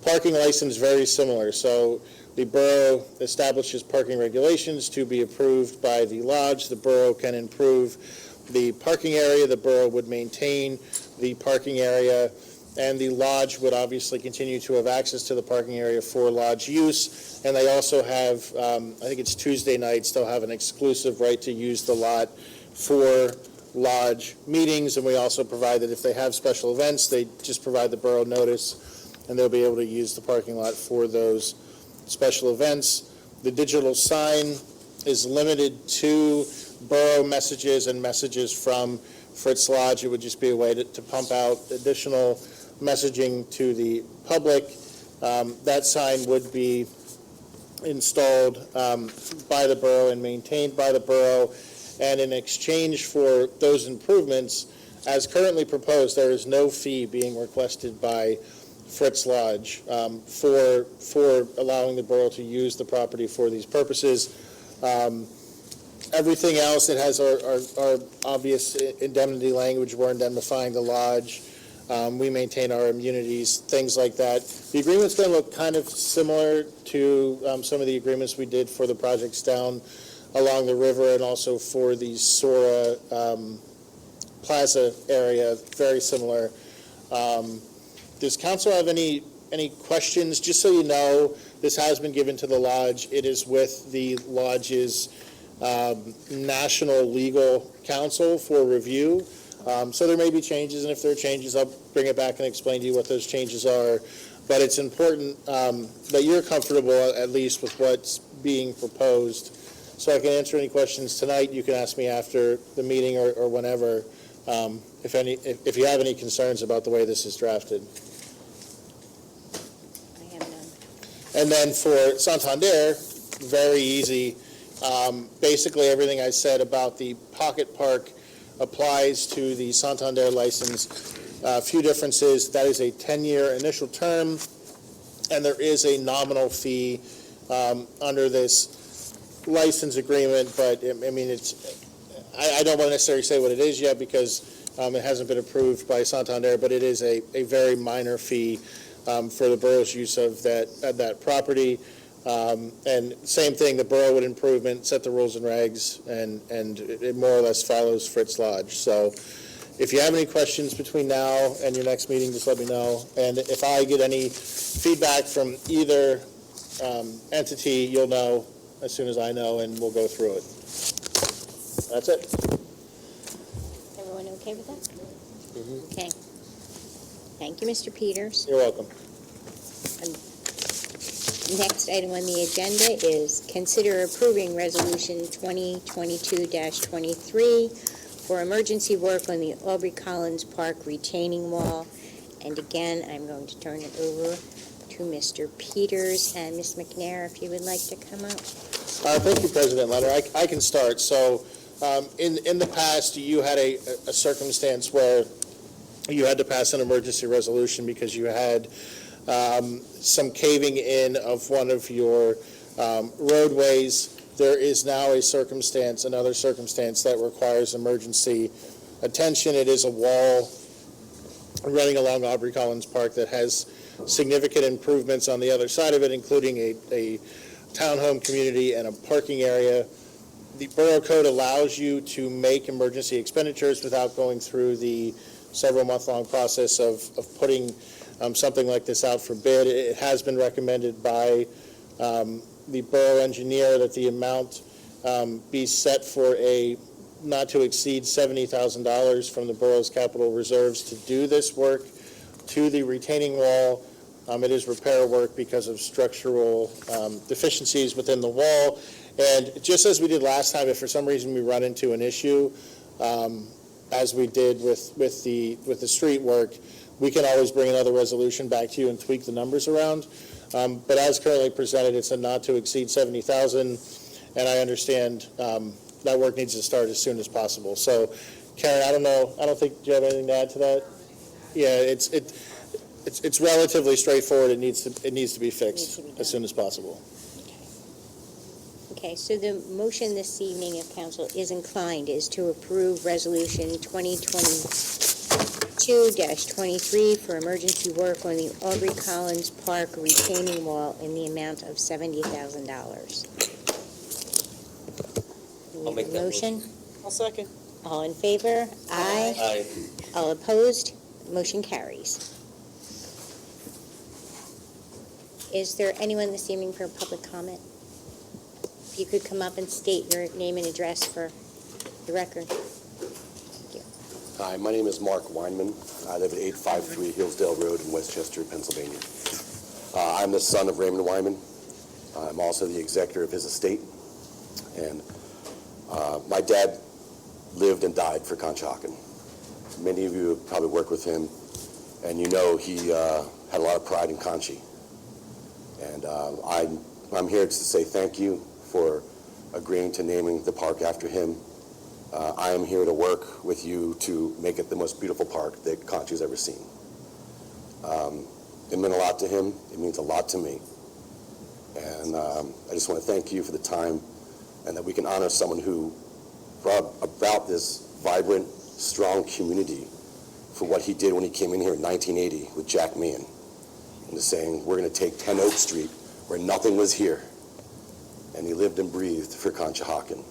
Parking license, very similar. So the borough establishes parking regulations to be approved by the lodge. The borough can improve the parking area. The borough would maintain the parking area, and the lodge would obviously continue to have access to the parking area for lodge use. And they also have, I think it's Tuesday nights, they'll have an exclusive right to use the lot for lodge meetings. And we also provide that if they have special events, they just provide the borough notice, and they'll be able to use the parking lot for those special events. The digital sign is limited to borough messages and messages from Fritz Lodge. It would just be a way to pump out additional messaging to the public. That sign would be installed by the borough and maintained by the borough. And in exchange for those improvements, as currently proposed, there is no fee being requested by Fritz Lodge for allowing the borough to use the property for these purposes. Everything else, it has our obvious indemnity language. We're indemnifying the lodge. We maintain our immunities, things like that. The agreement's going to look kind of similar to some of the agreements we did for the projects down along the river and also for the Sora Plaza area, very similar. Does council have any questions? Just so you know, this has been given to the lodge. It is with the lodge's National Legal Counsel for review. So there may be changes, and if there are changes, I'll bring it back and explain to you what those changes are. But it's important that you're comfortable, at least, with what's being proposed. So I can answer any questions tonight. You can ask me after the meeting or whenever, if you have any concerns about the way this is drafted. I have none. And then for Santander, very easy. Basically, everything I said about the pocket park applies to the Santander license. A few differences. That is a 10-year initial term, and there is a nominal fee under this license agreement, but I mean, I don't want to necessarily say what it is yet because it hasn't been approved by Santander, but it is a very minor fee for the borough's use of that property. And same thing, the borough would improvement, set the rules and regs, and it more or less follows Fritz Lodge. So if you have any questions between now and your next meeting, just let me know. And if I get any feedback from either entity, you'll know as soon as I know, and we'll go through it. That's it. Everyone okay with that? Mm-hmm. Okay. Thank you, Mr. Peters. You're welcome. Next item on the agenda is consider approving Resolution 2022-23 for emergency work on the Aubrey Collins Park retaining wall. And again, I'm going to turn it over to Mr. Peters and Ms. McNair, if you would like to come up. Thank you, President Leonard. I can start. So in the past, you had a circumstance where you had to pass an emergency resolution because you had some caving in of one of your roadways. There is now another circumstance that requires emergency attention. It is a wall running along Aubrey Collins Park that has significant improvements on the other side of it, including a townhome community and a parking area. The Borough Code allows you to make emergency expenditures without going through the several month-long process of putting something like this out for bid. It has been recommended by the borough engineer that the amount be set for a not to exceed $70,000 from the borough's capital reserves to do this work to the retaining wall. It is repair work because of structural deficiencies within the wall. And just as we did last time, if for some reason we run into an issue, as we did with the street work, we can always bring another resolution back to you and tweak the numbers around. But as currently presented, it's a not to exceed $70,000, and I understand that work needs to start as soon as possible. So, Karen, I don't think, do you have anything to add to that? Yeah, it's relatively straightforward. It needs to be fixed as soon as possible. Okay, so the motion this evening, if council is inclined, is to approve Resolution 2022-23 for emergency work on the Aubrey Collins Park retaining wall in the amount of $70,000. I'll make that motion. I'll second. All in favor? Aye. Aye. All opposed? Motion carries. Is there anyone this evening for public comment? If you could come up and state your name and address for the record. Thank you. Hi, my name is Mark Weinman. I live at 853 Hillsdale Road in Westchester, Pennsylvania. I'm the son of Raymond Weinman. I'm also the executor of his estate. And my dad lived and died for Conshohocken. Many of you have probably worked with him, and you know he had a lot of pride in Conchi. And I'm here to say thank you for agreeing to naming the park after him. I am here to work with you to make it the most beautiful park that Conchi's ever seen. It meant a lot to him. It means a lot to me. And I just want to thank you for the time and that we can honor someone who brought about this vibrant, strong community for what he did when he came in here in 1980 with Jack Meehan. And saying, we're going to take 10 Oak Street where nothing was here. And he lived and breathed for Conshohocken.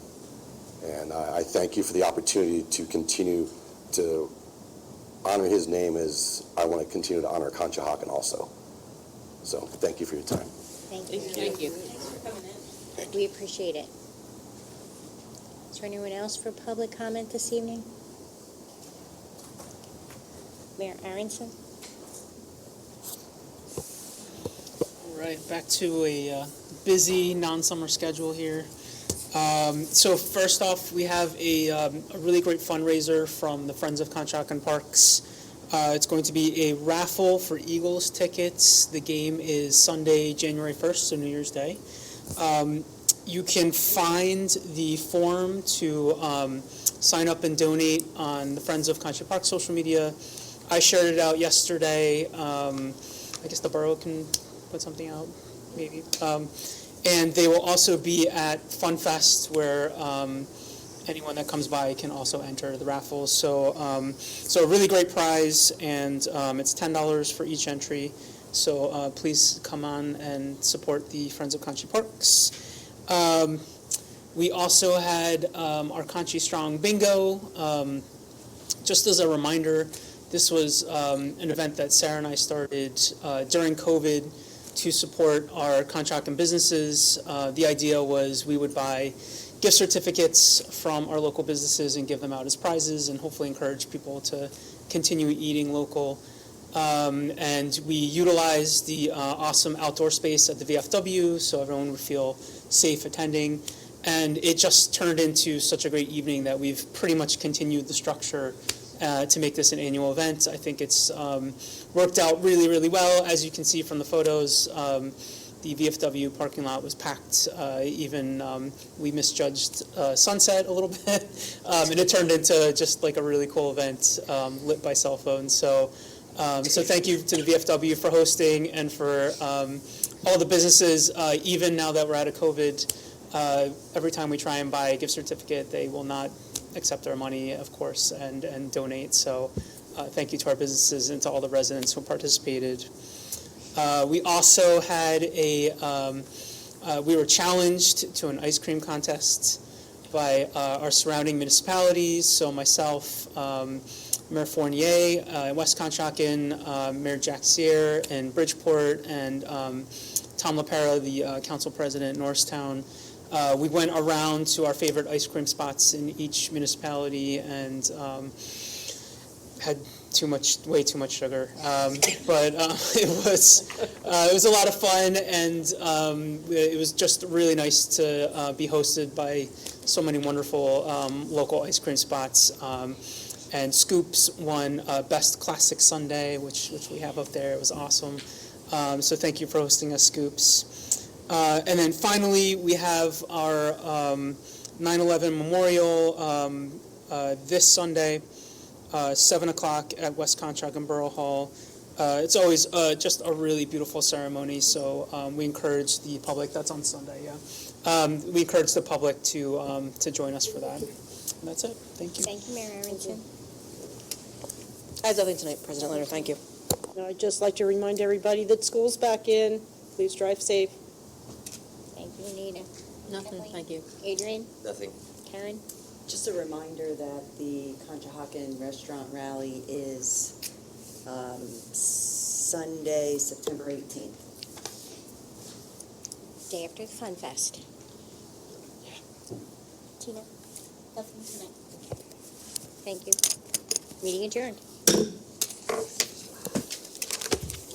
And I thank you for the opportunity to continue to honor his name as I want to continue to honor Conshohocken also. So thank you for your time. Thank you. Thank you. Thanks for coming in. We appreciate it. Is there anyone else for public comment this evening? Mayor Aronson? All right, back to a busy non-summer schedule here. So first off, we have a really great fundraiser from the Friends of Conshohocken Parks. It's going to be a raffle for Eagles tickets. The game is Sunday, January 1st, so New Year's Day. You can find the form to sign up and donate on the Friends of Conshohocken Park social media. I shared it out yesterday. I guess the borough can put something out, maybe. And they will also be at Fun Fest, where anyone that comes by can also enter the raffle. So, so a really great prize, and it's $10 for each entry. So please come on and support the Friends of Conchi Parks. We also had our Conchi Strong Bingo. Just as a reminder, this was an event that Sarah and I started during COVID to support our Conshohocken businesses. The idea was we would buy gift certificates from our local businesses and give them out as prizes and hopefully encourage people to continue eating local. And we utilized the awesome outdoor space at the VFW so everyone would feel safe attending. And it just turned into such a great evening that we've pretty much continued the structure to make this an annual event. I think it's worked out really, really well. As you can see from the photos, the VFW parking lot was packed. We misjudged sunset a little bit, and it turned into just like a really cool event lit by cell phones. So thank you to the VFW for hosting and for all the businesses. Even now that we're out of COVID, every time we try and buy a gift certificate, they will not accept our money, of course, and donate. So thank you to our businesses and to all the residents who participated. We also had we were challenged to an ice cream contest by our surrounding municipalities. So myself, Mayor Fournier in West Conshohocken, Mayor Jack Sear in Bridgeport, and Tom LaPera, the council president in Norristown. We went around to our favorite ice cream spots in each municipality and had way too much sugar, but it was a lot of fun, and it was just really nice to be hosted by so many wonderful local ice cream spots. And Scoops won Best Classic Sundae, which we have up there. It was awesome. So thank you for hosting us, Scoops. And then finally, we have our 9/11 memorial this Sunday. 7 o'clock at West Conshohocken Borough Hall. It's always just a really beautiful ceremony, so we encourage the public, that's on Sunday, yeah. We encourage the public to join us for that. And that's it. Thank you. Thank you, Mayor Aronson. I have nothing tonight, President Leonard. Thank you. I'd just like to remind everybody that school's back in. Please drive safe. Thank you, Anita. Nothing, thank you. Adrian? Nothing. Karen? Just a reminder that the Conshohocken Restaurant Rally is Sunday, September 18th. Day after the Fun Fest. Tina? Nothing tonight. Okay. Thank you. Meeting adjourned.